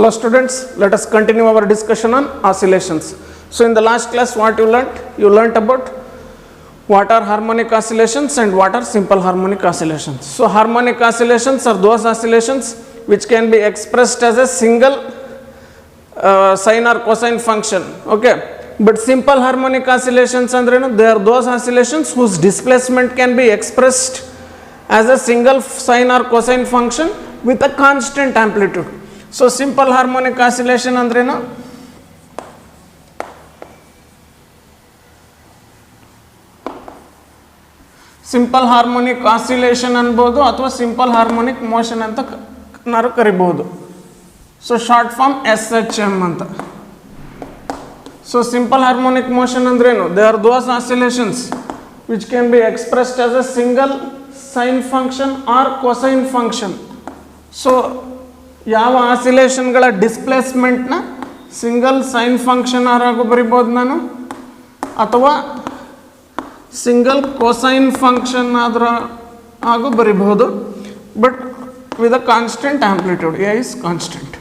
Hello students, let us continue our discussion on oscillations. So in the last class what you learnt about what are harmonic oscillations and what are simple harmonic oscillations. So harmonic oscillations are those oscillations which can be expressed as a single sine or cosine function, okay. But simple harmonic oscillations andrenu, they are those oscillations whose displacement can be expressed as a single sine or cosine function with a constant amplitude. So simple harmonic oscillation andrenu, simple harmonic oscillation ಅನ್ಬೋದು ಅಥವಾ simple harmonic motion ಅಂತ ನಾವು ಕರಿಬಹುದು. So short form SHM ಅಂತ. So simple harmonic motion ಅಂದ್ರೇನು? They are those oscillations which can be expressed as a single sine function or cosine function. So ಯಾವ ಆಸಿಲೇಷನ್ಗಳ ಡಿಸ್ಪ್ಲೇಸ್ಮೆಂಟ್ನ ಸಿಂಗಲ್ ಸೈನ್ ಫಂಕ್ಷನ್ ಆರಾಗೂ ಬರಿಬೋದು ನಾನು, ಅಥವಾ ಸಿಂಗಲ್ ಕೊಸೈನ್ ಫಂಕ್ಷನ್ ಆದ್ರ ಹಾಗೂ ಬರಿಬಹುದು, but with a constant amplitude, A is constant.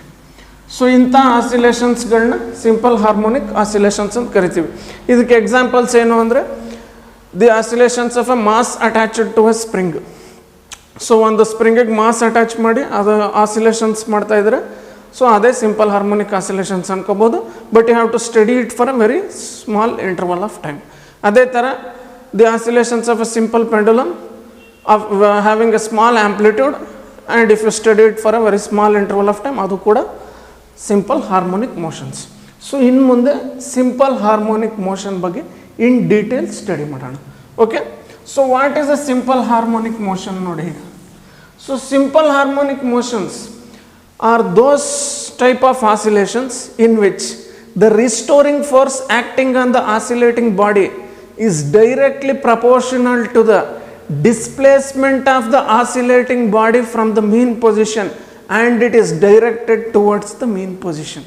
So ಇಂಥ ಆಸಿಲೇಷನ್ಸ್ಗಳನ್ನ ಸಿಂಪಲ್ ಹಾರ್ಮೋನಿಕ್ ಆಸಿಲೇಷನ್ಸ್ ಅಂತ ಕರಿತೀವಿ. ಇದಕ್ಕೆ ಎಕ್ಸಾಂಪಲ್ಸ್ ಏನು ಅಂದರೆ the oscillations of a mass attached to a spring. So ಒಂದು ಸ್ಪ್ರಿಂಗಿಗೆ ಮಾಸ್ ಅಟ್ಯಾಚ್ ಮಾಡಿ ಅದು ಆಸಿಲೇಷನ್ಸ್ ಮಾಡ್ತಾ ಇದ್ರೆ ಸೊ ಅದೇ ಸಿಂಪಲ್ ಹಾರ್ಮೋನಿಕ್ ಆಸಿಲೇಷನ್ಸ್ ಅನ್ಕೋಬೋದು, but you have to study it for a very small interval of time. ಅದೇ ಥರ the oscillations of a simple pendulum of having a small amplitude, and if you study it for a very small interval of time, adu kuda simple harmonic motions. So in munde simple harmonic motion ಬಗ್ಗೆ in detail study ಮಾಡೋಣ. Okay, so what is a simple harmonic motion ನೋಡಿ. So simple harmonic motions are those type of oscillations in which the restoring force acting on the oscillating body is directly proportional to the displacement of the oscillating body from the mean position, and it is directed towards the mean position.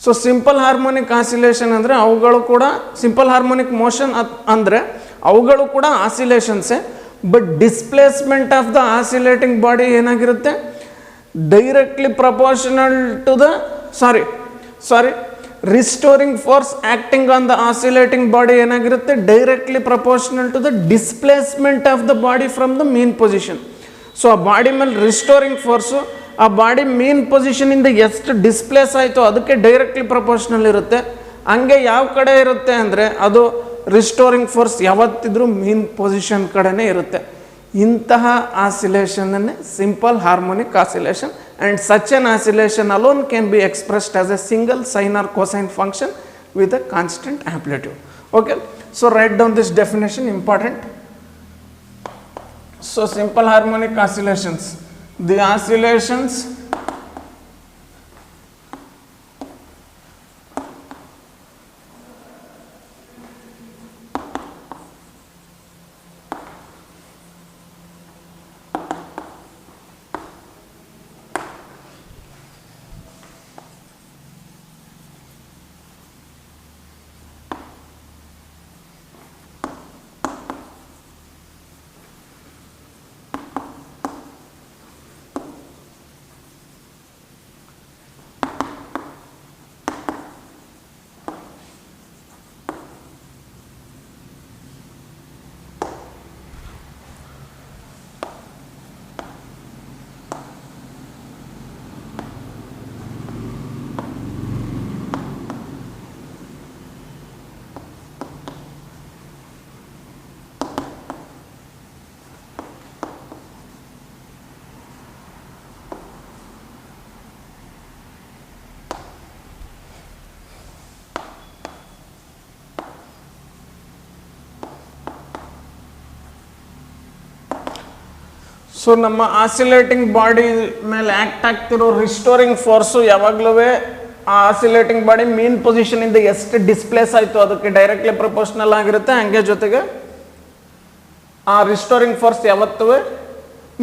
So simple harmonic oscillation andre avugalu kuda simple harmonic motion andre avugalu kuda oscillations, but displacement of the oscillating body enagirutte directly proportional to the restoring force acting on the oscillating body ಏನಾಗಿರುತ್ತೆ directly proportional to the displacement of the body from the mean position. So ಆ body ಮೇಲೆ restoring force ಆ body mean ಪೊಸಿಷನಿಂದ ಎಷ್ಟು displace ಆಯಿತು ಅದಕ್ಕೆ directly proportional ಇರುತ್ತೆ. ಹಂಗೆ ಯಾವ ಕಡೆ ಇರುತ್ತೆ ಅಂದರೆ ಅದು ರಿಸ್ಟೋರಿಂಗ್ ಫೋರ್ಸ್ ಯಾವತ್ತಿದ್ರೂ ಮೀನ್ ಪೊಸಿಷನ್ ಕಡೆನೇ ಇರುತ್ತೆ. ಇಂತಹ ಆಸಿಲೇಷನನ್ನೇ simple harmonic oscillation, and such an oscillation alone can be expressed as a single sine or cosine function with a constant amplitude. Okay, so write down this definition, important. So simple harmonic oscillations, the oscillations so ನಮ್ಮ oscillating body ಮೇಲೆ act ಆಗ್ತಿರೋ restoring force ಯಾವಾಗಲೂ ಆ oscillating body mean ಪೊಸಿಷನಿಂದ ಎಷ್ಟು displace ಆಯಿತು ಅದಕ್ಕೆ directly proportional ಆಗಿರುತ್ತೆ. ಹಂಗೆ ಜೊತೆಗೆ ಆ ರಿಸ್ಟೋರಿಂಗ್ ಫೋರ್ಸ್ ಯಾವತ್ತೂ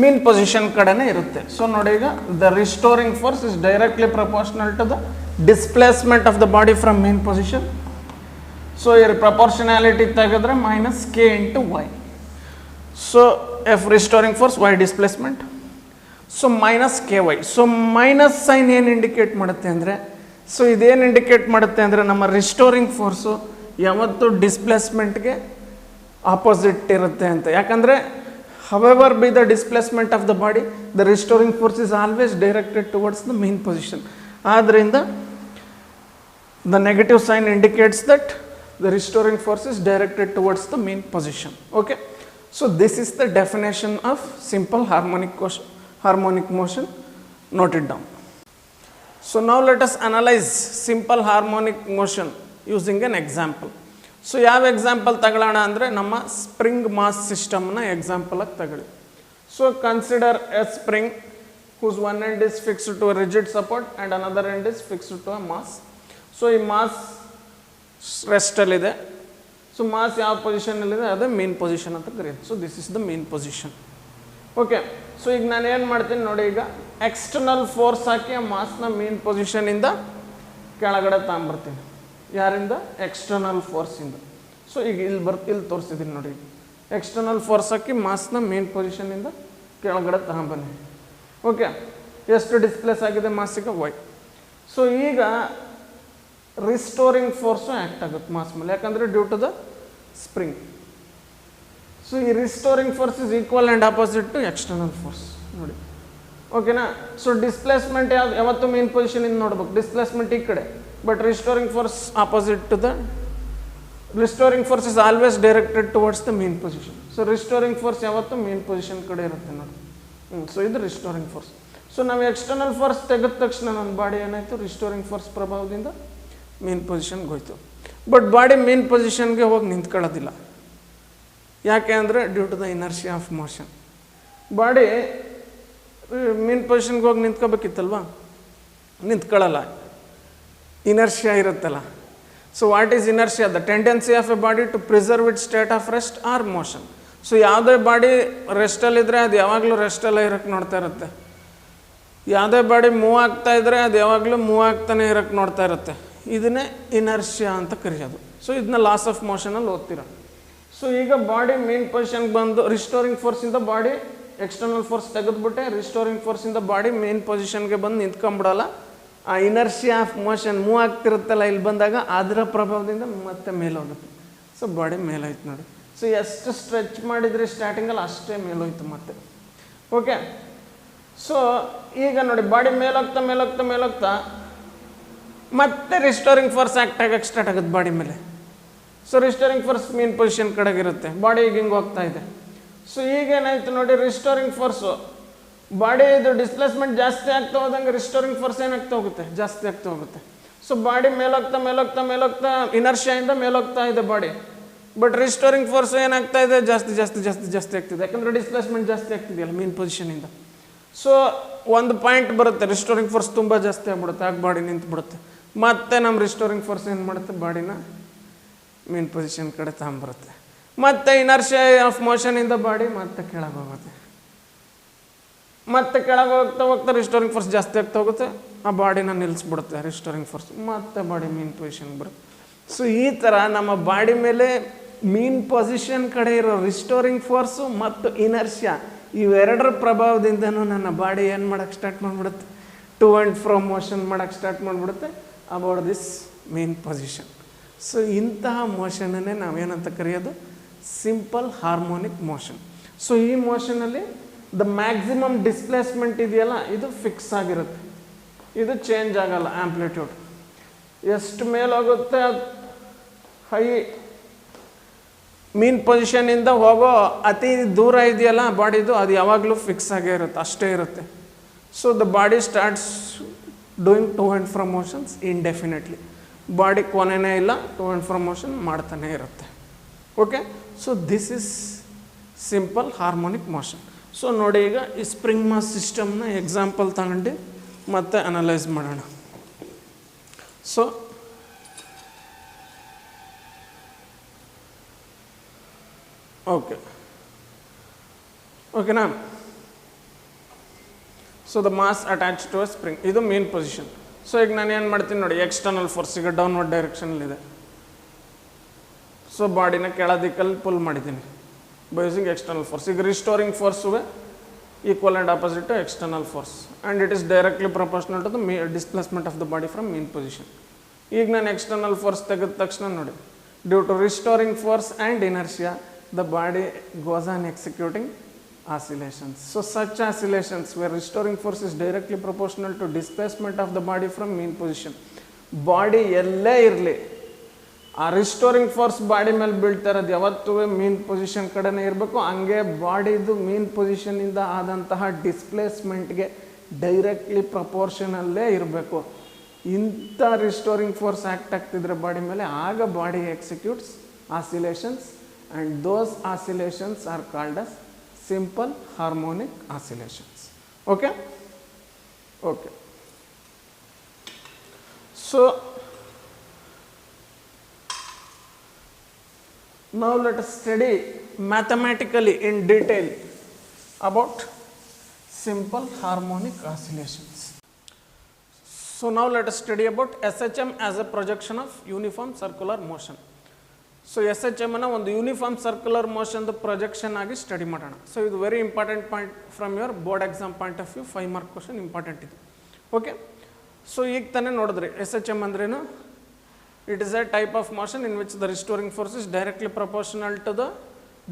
ಮೀನ್ ಪೊಸಿಷನ್ ಕಡೆನೇ ಇರುತ್ತೆ. ಸೊ ನೋಡಿ, ಈಗ the restoring force is directly proportional to the displacement of the body from mean position. So ಈ ಪ್ರಪೋರ್ಷನಾಲಿಟಿ ತೆಗೆದ್ರೆ -k × y. So F restoring force, y displacement. So minus K Y. So minus sign ಏನು indicate ಮಾಡುತ್ತೆ ಅಂದರೆ, so ಇದೇನು indicate ಮಾಡುತ್ತೆ ಅಂದರೆ ನಮ್ಮ restoring force ಯಾವತ್ತು ಡಿಸ್ಪ್ಲೇಸ್ಮೆಂಟ್ಗೆ ಆಪೋಸಿಟ್ ಇರುತ್ತೆ ಅಂತ. ಯಾಕಂದರೆ however be the displacement of the body, the restoring force is always directed towards the mean position. ಆದ್ದರಿಂದ the negative sign indicates that the restoring force is directed towards the mean position. Okay, so this is the definition of simple harmonic motion. Note it down. So now let us analyze simple harmonic motion using an example. So ಯಾವ example ತಗೊಳ್ಳೋಣ ಅಂದರೆ ನಮ್ಮ spring mass ಸಿಸ್ಟಮ್ನ ಎಕ್ಸಾಂಪಲಾಗಿ ತಗೊಳ್ಳಿ. So consider A spring whose one end is fixed to a rigid support and another end is fixed to a mass. So ಈ mass ರೆಸ್ಟಲ್ಲಿದೆ. So mass ಯಾವ ಪೊಸಿಷನಲ್ಲಿದೆ ಅದೇ main position ಅಂತ ಕರೀತೀವಿ. So this is the main position. Okay, so ಈಗ ನಾನು ಏನು ಮಾಡ್ತೀನಿ ನೋಡಿ, ಈಗ ಎಕ್ಸ್ಟರ್ನಲ್ ಫೋರ್ಸ್ ಹಾಕಿ ಆ ಮಾಸ್ನ ಮೇನ್ ಪೊಸಿಷನಿಂದ ಕೆಳಗಡೆ ತಗೊಂಬರ್ತೀನಿ. ಯಾರಿಂದ? ಎಕ್ಸ್ಟರ್ನಲ್ ಫೋರ್ಸಿಂದ. ಸೊ ಈಗ ಇಲ್ಲಿ ತೋರಿಸಿದ್ದೀನಿ ನೋಡಿ, ಎಕ್ಸ್ಟರ್ನಲ್ ಫೋರ್ಸ್ ಹಾಕಿ ಮಾಸ್ನ ಮೇನ್ ಪೊಸಿಷನಿಂದ ಕೆಳಗಡೆ ತಗೊಂಬನ್ನಿ. ಓಕೆ, ಎಷ್ಟು ಡಿಸ್ಪ್ಲೇಸ್ ಆಗಿದೆ ಮಾಸಿಗೆ? ವೈ. ಸೊ ಈಗ ರಿಸ್ಟೋರಿಂಗ್ ಫೋರ್ಸು ಆ್ಯಕ್ಟ್ ಆಗುತ್ತೆ ಮಾಸ್ ಮೇಲೆ, ಯಾಕಂದರೆ due to the spring. So ಈ restoring force is equal and opposite to external force ನೋಡಿ. ಓಕೆನಾ? ಸೊ ಡಿಸ್ಪ್ಲೇಸ್ಮೆಂಟ್ ಯಾವತ್ತು ಮೇನ್ ಪೊಸಿಷನಿಂದ ನೋಡ್ಬೇಕು, ಡಿಸ್ಪ್ಲೇಸ್ಮೆಂಟ್ ಈ ಕಡೆ, but restoring force opposite to the restoring force is always directed towards the mean position. So restoring force ಯಾವತ್ತು mean position ಕಡೆ ಇರುತ್ತೆ ನೋಡಿ. ಸೊ ಇದು ರಿಸ್ಟೋರಿಂಗ್ ಫೋರ್ಸ್. ಸೊ ನಾವು ಎಕ್ಸ್ಟರ್ನಲ್ ಫೋರ್ಸ್ ತೆಗೆದ ತಕ್ಷಣ ನನ್ನ ಬಾಡಿ ಏನಾಯಿತು, ರಿಸ್ಟೋರಿಂಗ್ ಫೋರ್ಸ್ ಪ್ರಭಾವದಿಂದ ಮೇನ್ ಪೊಸಿಷನ್ಗೆ ಹೋಯ್ತು. ಬಟ್ ಬಾಡಿ ಮೇನ್ ಪೊಸಿಷನ್ಗೆ ಹೋಗಿ ನಿಂತ್ಕೊಳ್ಳೋದಿಲ್ಲ. ಯಾಕೆ ಅಂದರೆ due to the inertia of motion. Body mean ಪೊಸಿಷನ್ಗೆ ಹೋಗಿ ನಿಂತ್ಕೋಬೇಕಿತ್ತಲ್ವಾ, ನಿಂತ್ಕೊಳ್ಳಲ್ಲ, ಇನರ್ಷಿಯಾ ಇರುತ್ತಲ್ಲ. So what is inertia? The tendency of a body to preserve it state of rest or motion. So ಯಾವುದೇ ಬಾಡಿ ರೆಸ್ಟಲ್ಲಿದ್ದರೆ ಅದು ಯಾವಾಗಲೂ ರೆಸ್ಟಲ್ಲೇ ಇರೋಕ್ಕೆ ನೋಡ್ತಾ ಇರುತ್ತೆ. ಯಾವುದೇ ಬಾಡಿ ಮೂವ್ ಆಗ್ತಾ ಇದ್ದರೆ ಅದು ಯಾವಾಗಲೂ ಮೂವ್ ಆಗ್ತಾನೆ ಇರೋಕ್ಕೆ ನೋಡ್ತಾ ಇರುತ್ತೆ. ಇದನ್ನೇ ಇನರ್ಷಿಯಾ ಅಂತ ಕರೆಯೋದು. ಸೊ ಇದನ್ನ ಲಾಸ್ ಆಫ್ ಮೋಷನಲ್ಲಿ ಓದ್ತೀರ. ಸೊ ಈಗ ಬಾಡಿ ಮೇನ್ ಪೊಸಿಷನ್ಗೆ ಬಂದು ರಿಸ್ಟೋರಿಂಗ್ ಫೋರ್ಸಿಂದ ಬಾಡಿ ಎಕ್ಸ್ಟರ್ನಲ್ ಫೋರ್ಸ್ ತೆಗೆದುಬಿಟ್ಟೆ, ರಿಸ್ಟೋರಿಂಗ್ ಫೋರ್ಸಿಂದ ಬಾಡಿ ಮೇನ್ ಪೊಸಿಷನ್ಗೆ ಬಂದು ನಿಂತ್ಕೊಂಬಿಡಲ್ಲ. ಆ ಇನರ್ಷಿಯಾ ಆಫ್ ಮೋಷನ್ ಮೂವ್ ಆಗ್ತಿರುತ್ತಲ್ಲ, ಇಲ್ಲಿ ಬಂದಾಗ ಅದರ ಪ್ರಭಾವದಿಂದ ಮತ್ತೆ ಮೇಲೋಗುತ್ತೆ. ಸೊ ಬಾಡಿ ಮೇಲೋಯ್ತು ನೋಡಿ. ಸೊ ಎಷ್ಟು ಸ್ಟ್ರೆಚ್ ಮಾಡಿದರೆ ಸ್ಟಾರ್ಟಿಂಗಲ್ಲಿ ಅಷ್ಟೇ ಮೇಲೋಯ್ತು ಮತ್ತೆ. ಓಕೆ, ಸೊ ಈಗ ನೋಡಿ ಬಾಡಿ ಮೇಲೋಗ್ತಾ ಮೇಲೋಗ್ತಾ ಮೇಲೋಗ್ತಾ ಮತ್ತೆ ರಿಸ್ಟೋರಿಂಗ್ ಫೋರ್ಸ್ ಆ್ಯಕ್ಟ್ ಆಗಕ್ಕೆ ಸ್ಟಾರ್ಟ್ ಆಗುತ್ತೆ ಬಾಡಿ ಮೇಲೆ. So restoring force mean position ಕಡೆಗಿರುತ್ತೆ, ಬಾಡಿ ಈಗ ಹಿಂಗೆ ಹೋಗ್ತಾ ಇದೆ. ಸೊ ಈಗೇನಾಯ್ತು ನೋಡಿ, ರಿಸ್ಟೋರಿಂಗ್ ಫೋರ್ಸು ಬಾಡಿ ಇದು ಡಿಸ್ಪ್ಲೇಸ್ಮೆಂಟ್ ಜಾಸ್ತಿ ಆಗ್ತಾ ಹೋದಂಗೆ ರಿಸ್ಟೋರಿಂಗ್ ಫೋರ್ಸ್ ಏನಾಗ್ತಾ ಹೋಗುತ್ತೆ, ಜಾಸ್ತಿ ಆಗ್ತಾ ಹೋಗುತ್ತೆ. ಸೊ ಬಾಡಿ ಮೇಲೋಗ್ತಾ ಮೇಲೋಗ್ತಾ ಮೇಲೋಗ್ತಾ ಇನರ್ಷಿಯಿಂದ ಮೇಲೋಗ್ತಾ ಇದೆ ಬಾಡಿ. ಬಟ್ ರಿಸ್ಟೋರಿಂಗ್ ಫೋರ್ಸ್ ಏನಾಗ್ತಾ ಇದೆ, ಜಾಸ್ತಿ ಜಾಸ್ತಿ ಜಾಸ್ತಿ ಜಾಸ್ತಿ ಆಗ್ತಿದೆ, ಯಾಕಂದರೆ ಡಿಸ್ಪ್ಲೇಸ್ಮೆಂಟ್ ಜಾಸ್ತಿ ಆಗ್ತಿದೆಯಲ್ಲ ಮೇನ್ ಪೊಸಿಷನಿಂದ. ಸೊ ಒಂದು ಪಾಯಿಂಟ್ ಬರುತ್ತೆ, ರಿಸ್ಟೋರಿಂಗ್ ಫೋರ್ಸ್ ತುಂಬ ಜಾಸ್ತಿ ಆಗ್ಬಿಡುತ್ತೆ, ಆಗ ಬಾಡಿ ನಿಂತು ಬಿಡುತ್ತೆ. ಮತ್ತೆ ನಮ್ಮ ರಿಸ್ಟೋರಿಂಗ್ ಫೋರ್ಸ್ ಏನು ಮಾಡುತ್ತೆ, ಬಾಡಿನ ಮೇನ್ ಪೊಸಿಷನ್ ಕಡೆ ತಗೊಂಬರುತ್ತೆ. ಮತ್ತು ಇನರ್ಷಿಯಾ ಆಫ್ ಮೋಷನಿಂದ ಬಾಡಿ ಮತ್ತೆ ಕೆಳಗೆ ಹೋಗುತ್ತೆ. ಮತ್ತೆ ಕೆಳಗೆ ಹೋಗ್ತಾ ಹೋಗ್ತಾ ರಿಸ್ಟೋರಿಂಗ್ ಫೋರ್ಸ್ ಜಾಸ್ತಿ ಆಗ್ತಾ ಹೋಗುತ್ತೆ, ಆ ಬಾಡಿನ ನಿಲ್ಲಿಸ್ಬಿಡುತ್ತೆ ರಿಸ್ಟೋರಿಂಗ್ ಫೋರ್ಸ್, ಮತ್ತೆ ಬಾಡಿ ಮೀನ್ ಪೊಸಿಷನ್ಗೆ ಬರುತ್ತೆ. ಸೊ ಈ ಥರ ನಮ್ಮ ಬಾಡಿ ಮೇಲೆ ಮೀನ್ ಪೊಸಿಷನ್ ಕಡೆ ಇರೋ ರಿಸ್ಟೋರಿಂಗ್ ಫೋರ್ಸು ಮತ್ತು ಇನರ್ಷಿಯಾ ಇವೆರಡರ ಪ್ರಭಾವದಿಂದನೂ ನನ್ನ ಬಾಡಿ ಏನು ಮಾಡೋಕ್ಕೆ ಸ್ಟಾರ್ಟ್ ಮಾಡಿಬಿಡುತ್ತೆ, ಟು ಆ್ಯಂಡ್ ಫ್ರೋ ಮೋಷನ್ ಮಾಡೋಕ್ಕೆ ಸ್ಟಾರ್ಟ್ ಮಾಡಿಬಿಡುತ್ತೆ about this mean position. So ಇಂತಹ ಮೋಷನನ್ನೇ ನಾವೇನಂತ ಕರೆಯೋದು, ಸಿಂಪಲ್ ಹಾರ್ಮೋನಿಕ್ ಮೋಷನ್. ಸೊ ಈ ಮೋಷನಲ್ಲಿ ದ ಮ್ಯಾಕ್ಸಿಮಮ್ ಡಿಸ್ಪ್ಲೇಸ್ಮೆಂಟ್ ಇದೆಯಲ್ಲ, ಇದು ಫಿಕ್ಸ್ ಆಗಿರುತ್ತೆ, ಇದು ಚೇಂಜ್ ಆಗಲ್ಲ. ಆ್ಯಂಪ್ಲಿಟ್ಯೂಡ್ ಎಷ್ಟು ಮೇಲೋಗುತ್ತೆ, ಹೈ ಮೀನ್ ಪೊಸಿಷನಿಂದ ಹೋಗೋ ಅತಿ ದೂರ ಇದೆಯಲ್ಲ ಬಾಡಿದು, ಅದು ಯಾವಾಗಲೂ ಫಿಕ್ಸ್ ಆಗೇ ಇರುತ್ತೆ, ಅಷ್ಟೇ ಇರುತ್ತೆ. So the body starts doing to and fro motions indefinitely. Body ಕೊನೆಯೇ ಇಲ್ಲ, ಟು ಆ್ಯಂಡ್ ಫ್ರೋ ಮೋಷನ್ ಮಾಡ್ತಾನೆ ಇರುತ್ತೆ. Okay, so this is simple harmonic motion. So ನೋಡಿ, ಈಗ ಈ ಸ್ಪ್ರಿಂಗ್ ಮಾಸ್ ಸಿಸ್ಟಮ್ನ ಎಕ್ಸಾಂಪಲ್ ತಗೊಂಡು ಮತ್ತೆ ಅನಲೈಸ್ ಮಾಡೋಣ. ಸೊ ಓಕೆನಾ? So the mass attach to a spring, ಇದು ಮೇನ್ ಪೊಸಿಷನ್. ಸೊ ಈಗ ನಾನು ಏನು ಮಾಡ್ತೀನಿ ನೋಡಿ, ಎಕ್ಸ್ಟರ್ನಲ್ ಫೋರ್ಸ್ ಈಗ ಡೌನ್ವರ್ಡ್ ಡೈರೆಕ್ಷನಲ್ಲಿದೆ. ಸೊ ಬಾಡಿನ ಕೆಳ ದಿಕ್ಕಲ್ಲಿ ಪುಲ್ ಮಾಡಿದ್ದೀನಿ ಬೈ ಯೂಸಿಂಗ್ ಎಕ್ಸ್ಟರ್ನಲ್ ಫೋರ್ಸ್. ಈಗ restoring force equal and opposite to external force, and it is directly proportional to the displacement of the body from mean position. ಈಗ ನಾನು external force ತೆಗೆದ ತಕ್ಷಣ ನೋಡಿ, due to restoring force and inertia the body goes on executing oscillations. So such oscillations where restoring force is directly proportional to displacement of the body from mean position, body ಎಲ್ಲೇ ಇರಲಿ ಆ restoring force body ಮೇಲೆ ಬೀಳ್ತಾ ಇರೋದು ಯಾವತ್ತೂ ಮೀನ್ position ಕಡೆನೇ ಇರಬೇಕು. ಹಂಗೆ ಬಾಡಿದು ಮೀನ್ ಪೊಸಿಷನಿಂದ ಆದಂತಹ ಡಿಸ್ಪ್ಲೇಸ್ಮೆಂಟ್ಗೆ ಡೈರೆಕ್ಟ್ಲಿ ಪ್ರಪೋರ್ಷನಲ್ಲೇ ಇರಬೇಕು. ಇಂಥ ರಿಸ್ಟೋರಿಂಗ್ ಫೋರ್ಸ್ ಆ್ಯಕ್ಟ್ ಆಗ್ತಿದ್ರೆ ಬಾಡಿ ಮೇಲೆ, ಆಗ body executes oscillations, and those oscillations are called as simple harmonic oscillations. Okay okay so now let us study mathematically in detail about simple harmonic oscillations. So now let us study about SHM as a projection of uniform circular motion. So SHM ಅನ್ನು ಒಂದು uniform circular ಮೋಷನ್ದು projection ಆಗಿ study ಮಾಡೋಣ. So ಇದು very important point from your board exam point of view. 5 mark question important ಇದು. Okay, so ಈಗ ತಾನೇ ನೋಡಿದ್ರಿ SHM ಅಂದ್ರೇನು. It is a type of motion in which the restoring force is directly proportional to the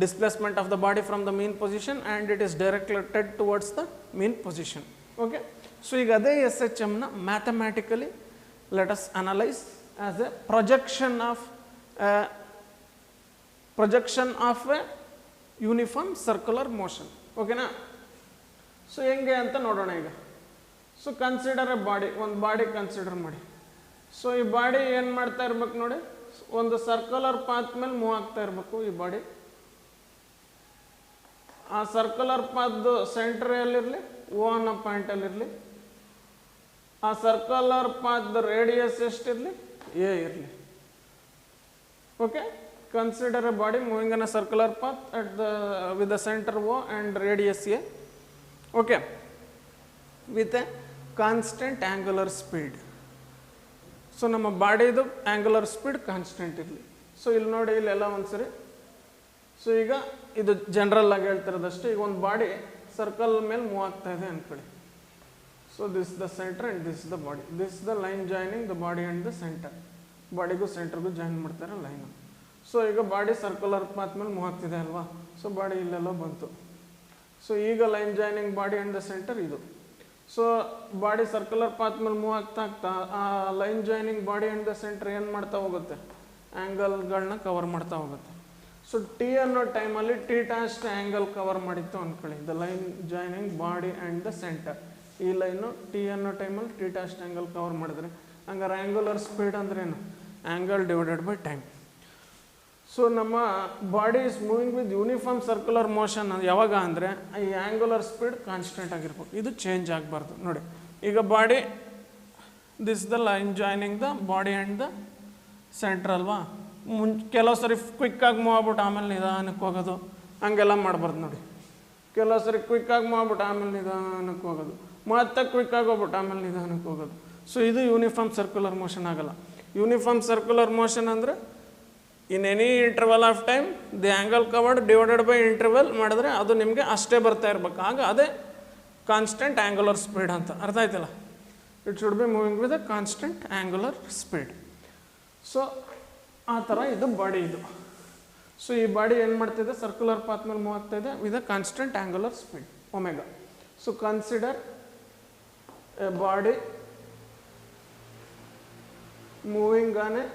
displacement of the body from the mean position, and it is directed towards the mean position. Okay, so ಈಗ ಅದೇ SHM ನ mathematically let us analyze as a projection of a uniform circular motion. ಓಕೆನಾ? So ಹೆಂಗೆ ಅಂತ ನೋಡೋಣ ಈಗ. So consider a body, ಒಂದು body consider ಮಾಡಿ. ಸೊ ಈ ಬಾಡಿ ಏನು ಮಾಡ್ತಾ ಇರ್ಬೇಕು ನೋಡಿ, ಒಂದು ಸರ್ಕ್ಯುಲರ್ ಪಾತ್ ಮೇಲೆ ಮೂವ್ ಆಗ್ತಾ ಇರಬೇಕು ಈ ಬಾಡಿ. ಆ ಸರ್ಕ್ಯುಲರ್ ಪಾತ್ದು ಸೆಂಟರ್ ಎಲ್ಲಿರಲಿ, ಓ ಅನ್ನೋ ಪಾಯಿಂಟಲ್ಲಿರಲಿ. ಆ ಸರ್ಕ್ಯುಲರ್ ಪಾತ್ದು ರೇಡಿಯಸ್ ಎಷ್ಟಿರಲಿ, ಎ ಇರಲಿ. Okay, consider a body moving on a circular path at the with the centre O and radius A. Okay, with a constant angular speed. So ನಮ್ಮ ಬಾಡಿದು angular speed constant ಇರಲಿ. So ಇಲ್ಲಿ ನೋಡಿ, ಇಲ್ಲೆಲ್ಲ ಒಂದ್ಸರಿ. So ಈಗ ಇದು ಜನರಲ್ ಆಗಿ ಹೇಳ್ತಿರೋದಷ್ಟೇ. ಈಗ ಒಂದು ಬಾಡಿ ಸರ್ಕಲ್ ಮೇಲೆ ಮೂವ್ ಆಗ್ತಾ ಇದೆ ಅಂದ್ಕೊಳ್ಳಿ. So this the centre and this the body, this the line joining the body and the centre. ಬಾಡಿಗೂ ಸೆಂಟರ್ಗೂ ಜಾಯಿನ್ ಮಾಡ್ತಾರೆ ಲೈನು. ಸೊ ಈಗ ಬಾಡಿ ಸರ್ಕ್ಯುಲರ್ ಪಾತ್ ಮೇಲೆ ಮೂವ್ ಆಗ್ತಿದೆ ಅಲ್ವಾ. ಸೊ ಬಾಡಿ ಇಲ್ಲೆಲ್ಲ ಬಂತು. ಸೊ ಈಗ line joining body and the centre ಇದು. ಸೊ ಬಾಡಿ ಸರ್ಕ್ಯುಲರ್ ಪಾತ್ ಮೇಲೆ ಮೂವ್ ಆಗ್ತಾ ಆಗ್ತಾ ಆ line joining body and the centre ಏನು ಮಾಡ್ತಾ ಹೋಗುತ್ತೆ, ಆ್ಯಂಗಲ್ಗಳನ್ನ ಕವರ್ ಮಾಡ್ತಾ ಹೋಗುತ್ತೆ. ಸೊ ಟಿ ಅನ್ನೋ ಟೈಮಲ್ಲಿ ಟೀಟಾಸ್ಟ್ ಆ್ಯಂಗಲ್ ಕವರ್ ಮಾಡಿತ್ತು ಅಂದ್ಕೊಳ್ಳಿ, the line joining body and the centre. ಈ ಲೈನು ಟಿ ಅನ್ನೋ ಟೈಮಲ್ಲಿ ಟೀಟಾಸ್ಟ್ ಆ್ಯಂಗಲ್ ಕವರ್ ಮಾಡಿದ್ರೆ, ಹಂಗಾರೆ ಆ್ಯಂಗುಲರ್ ಸ್ಪೀಡ್ ಅಂದ್ರೇನು, angle divided by time. So ನಮ್ಮ body is moving with uniform circular motion ಯಾವಾಗ ಅಂದರೆ ಈ ಆ್ಯಂಗುಲರ್ ಸ್ಪೀಡ್ ಕಾನ್ಸ್ಟೆಂಟ್ ಆಗಿರ್ಬೇಕು, ಇದು ಚೇಂಜ್ ಆಗಬಾರ್ದು. ನೋಡಿ, ಈಗ body this the line joining the body and the centre ಅಲ್ವಾ. ಕೆಲವು ಸರಿ ಕ್ವಿಕ್ಕಾಗಿ ಮೂವ್ ಆಗ್ಬಿಟ್ಟು ಆಮೇಲೆ ನಿಧಾನಕ್ಕೆ ಹೋಗೋದು, ಹಂಗೆಲ್ಲ ಮಾಡಬಾರ್ದು ನೋಡಿ. ಕೆಲವು ಸರಿ ಕ್ವಿಕ್ಕಾಗಿ ಮೂವ್ ಆಗ್ಬಿಟ್ಟು ಆಮೇಲೆ ನಿಧಾನಕ್ಕೆ ಹೋಗೋದು, ಮತ್ತೆ ಕ್ವಿಕ್ಕಾಗಿ ಹೋಗ್ಬಿಟ್ಟು ಆಮೇಲೆ ನಿಧಾನಕ್ಕೆ ಹೋಗೋದು. ಸೊ ಇದು ಯೂನಿಫಾರ್ಮ್ ಸರ್ಕ್ಯುಲರ್ ಮೋಷನ್ ಆಗಲ್ಲ. ಯೂನಿಫಾರ್ಮ್ ಸರ್ಕ್ಯುಲರ್ ಮೋಷನ್ ಅಂದರೆ in any interval of time the angle covered divided by interval ಮಾಡಿದ್ರೆ ಅದು ನಿಮಗೆ ಅಷ್ಟೇ ಬರ್ತಾ ಇರ್ಬೇಕು. ಆಗ ಅದೇ ಕಾನ್ಸ್ಟೆಂಟ್ ಆ್ಯಂಗುಲರ್ ಸ್ಪೀಡ್ ಅಂತ. ಅರ್ಥ ಆಯ್ತಲ್ಲ? It should be moving with a constant angular speed. So ಆ ಥರ ಇದು ಬಾಡಿ ಇದು. ಸೊ ಈ ಬಾಡಿ ಏನು ಮಾಡ್ತಿದೆ, ಸರ್ಕ್ಯುಲರ್ ಪಾತ್ ಮೇಲೆ ಮೂವ್ ಆಗ್ತಾ ಇದೆ with a constant angular speed omega. So consider a body moving on A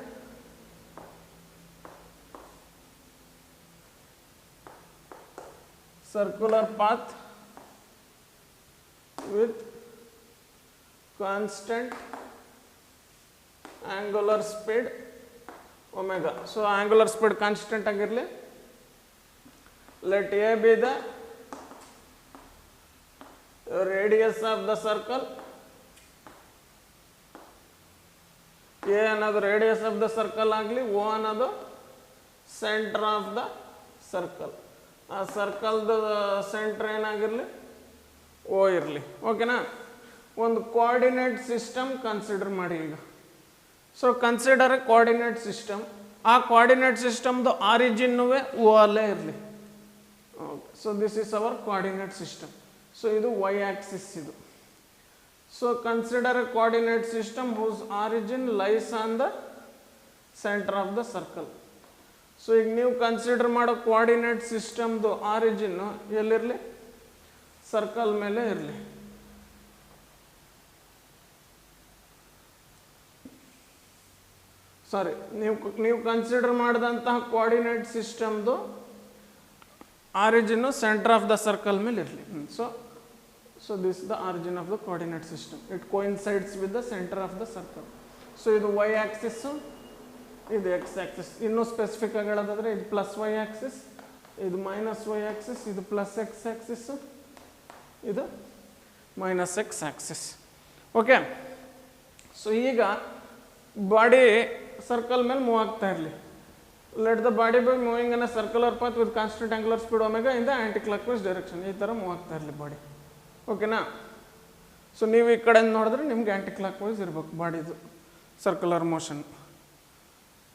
circular path with constant angular speed omega. So angular speed constant agirli. Let A be the radius of the circle. A another radius of the circle agli, O another center of the circle. ಆ ಸರ್ಕಲ್ದ centre ಏನಾಗಿರಲಿ, ಓ ಇರಲಿ. ಓಕೆನಾ? ಒಂದು coordinate system consider ಮಾಡಿ ಈಗ. So consider a coordinate system. ಆ coordinate ಸಿಸ್ಟಮ್ದು ಆರಿಜಿನ್ನೂ O ಅಲ್ಲೇ ಇರಲಿ. Okay, so this is our coordinate system. So ಇದು ವೈ ಆಕ್ಸಿಸ್ ಇದು. So consider a coordinate system whose origin lies on the centre of the circle. So ಈಗ ನೀವು consider ಮಾಡೋ ಕೋಆರ್ಡಿನೇಟ್ ಸಿಸ್ಟಮ್ದು ಆರಿಜಿನ್ನು ಎಲ್ಲಿರಲಿ, ಸರ್ಕಲ್ ಮೇಲೆ ಇರಲಿ. ಸಾರಿ, ನೀವು ಕನ್ಸಿಡರ್ ಮಾಡಿದಂತಹ ಕೋಆರ್ಡಿನೇಟ್ ಸಿಸ್ಟಮ್ದು origin centre of the circle ಮೇಲೆ ಇರಲಿ. So this the origin of the coordinate system. It coincides with the centre of the circle. So ಇದು ವೈ ಆಕ್ಸಿಸ್ಸು, ಇದು ಎಕ್ಸ್ ಆಕ್ಸಿಸ್. ಇನ್ನೂ ಸ್ಪೆಸಿಫಿಕ್ ಆಗಿ ಹೇಳೋದಾದರೆ ಇದು ಪ್ಲಸ್ ವೈ ಆಕ್ಸಿಸ್, ಇದು ಮೈನಸ್ ವೈ ಆಕ್ಸಿಸ್, ಇದು ಪ್ಲಸ್ ಎಕ್ಸ್ ಆಕ್ಸಿಸ್ಸು, ಇದು minus X axis. Okay. So ಈಗ ಬಾಡಿ ಸರ್ಕಲ್ ಮೇಲೆ ಮೂವ್ ಆಗ್ತಾ ಇರಲಿ. Let the body by moving in a circular path with constant angular speed omega in the anticlockwise direction. ಈ ಥರ move ಆಗ್ತಾ ಇರಲಿ body. ಓಕೆನಾ? ಸೊ ನೀವು ಈ ಕಡೆಯಿಂದ ನೋಡಿದ್ರೆ ನಿಮ್ಗೆ ಆಂಟಿ ಕ್ಲಾಕ್ ವೈಸ್ ಇರಬೇಕು ಬಾಡಿದು circular motion.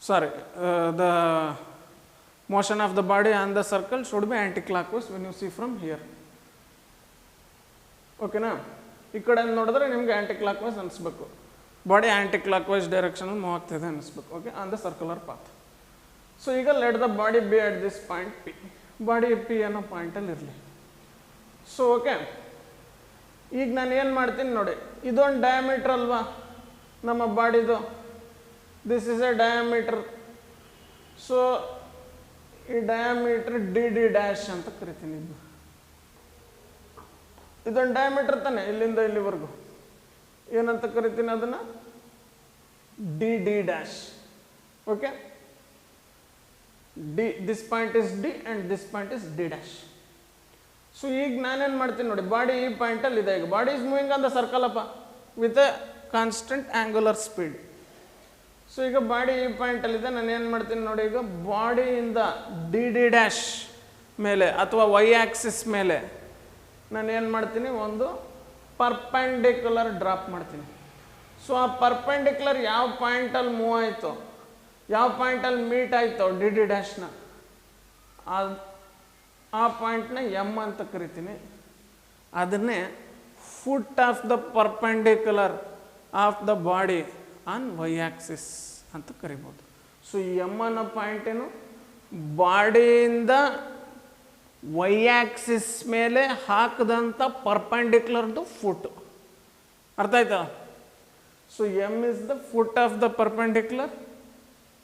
Sorry, the motion of the body on the circle should be anticlockwise when you see from here. ಓಕೆನಾ? ಈ ಕಡೆಯಿಂದ ನೋಡಿದ್ರೆ ನಿಮ್ಗೆ ಆಂಟಿ ಕ್ಲಾಕ್ ವೈಸ್ ಅನಿಸ್ಬೇಕು, ಬಾಡಿ ಆಂಟಿ ಕ್ಲಾಕ್ ವೈಸ್ ಡೈರೆಕ್ಷನಲ್ಲಿ move ಆಗ್ತಿದೆ ಅನಿಸ್ಬೇಕು. Okay, on the circular path. So ಈಗ let the body be at this point P. Body P ಅನ್ನೋ ಪಾಯಿಂಟಲ್ಲಿ ಇರಲಿ. ಸೊ ಓಕೆ, ಈಗ ನಾನು ಏನು ಮಾಡ್ತೀನಿ ನೋಡಿ, ಇದೊಂದು ಡಯಾಮೀಟ್ರ್ ಅಲ್ವಾ ನಮ್ಮ ಬಾಡಿದು. This is a diameter. So ಈ ಡಯಾಮೀಟ್ರ್ ಡಿ ಡಿ ಡ್ಯಾಶ್ ಅಂತ ಕರಿತೀನಿ. ಇದೊಂದು ಡಯಾಮೀಟ್ರ್ ತಾನೆ, ಇಲ್ಲಿಂದ ಇಲ್ಲಿವರೆಗೂ ಏನಂತ ಕರಿತೀನಿ ಅದನ್ನು? D D dash. Okay, D, this point is D and this point is D dash. So ಈಗ ನಾನೇನು ಮಾಡ್ತೀನಿ ನೋಡಿ, ಬಾಡಿ ಈ ಪಾಯಿಂಟಲ್ಲಿ ಇದೆ. ಈಗ body is moving on the circle ಅಪ್ಪ with a constant angular speed. So ಈಗ ಬಾಡಿ ಈ ಪಾಯಿಂಟಲ್ಲಿದೆ. ನಾನು ಏನು ಮಾಡ್ತೀನಿ ನೋಡಿ, ಈಗ ಬಾಡಿಯಿಂದ ಡಿ ಡಿ ಡ್ಯಾಶ್ ಮೇಲೆ ಅಥವಾ ವೈ ಆಕ್ಸಿಸ್ ಮೇಲೆ ನಾನು ಏನು ಮಾಡ್ತೀನಿ, ಒಂದು ಪರ್ಪೆಂಡಿಕ್ಯುಲರ್ ಡ್ರಾಪ್ ಮಾಡ್ತೀನಿ. ಸೊ ಆ ಪರ್ಪೆಂಡಿಕ್ಯುಲರ್ ಯಾವ ಪಾಯಿಂಟಲ್ಲಿ ಮೂವ್ ಆಯಿತು, ಯಾವ ಪಾಯಿಂಟಲ್ಲಿ ಮೀಟ್ ಆಯಿತು ಡಿ ಡಿ ಡ್ಯಾಶ್ನ, ಆ ಪಾಯಿಂಟ್ನ ಎಮ್ ಅಂತ ಕರಿತೀನಿ. ಅದನ್ನೇ foot of the perpendicular of the body on Y axis ಅಂತ ಕರಿಬೋದು. ಸೊ ಈ ಎಮ್ ಅನ್ನೋ ಪಾಯಿಂಟ್ ಏನು, ಬಾಡಿಯಿಂದ ವೈ ಆಕ್ಸಿಸ್ ಮೇಲೆ ಹಾಕಿದಂಥ ಪರ್ಪೆಂಡಿಕ್ಯುಲರ್ದು ಫುಟ್. ಅರ್ಥ ಆಯ್ತಾ? So M is the foot of the perpendicular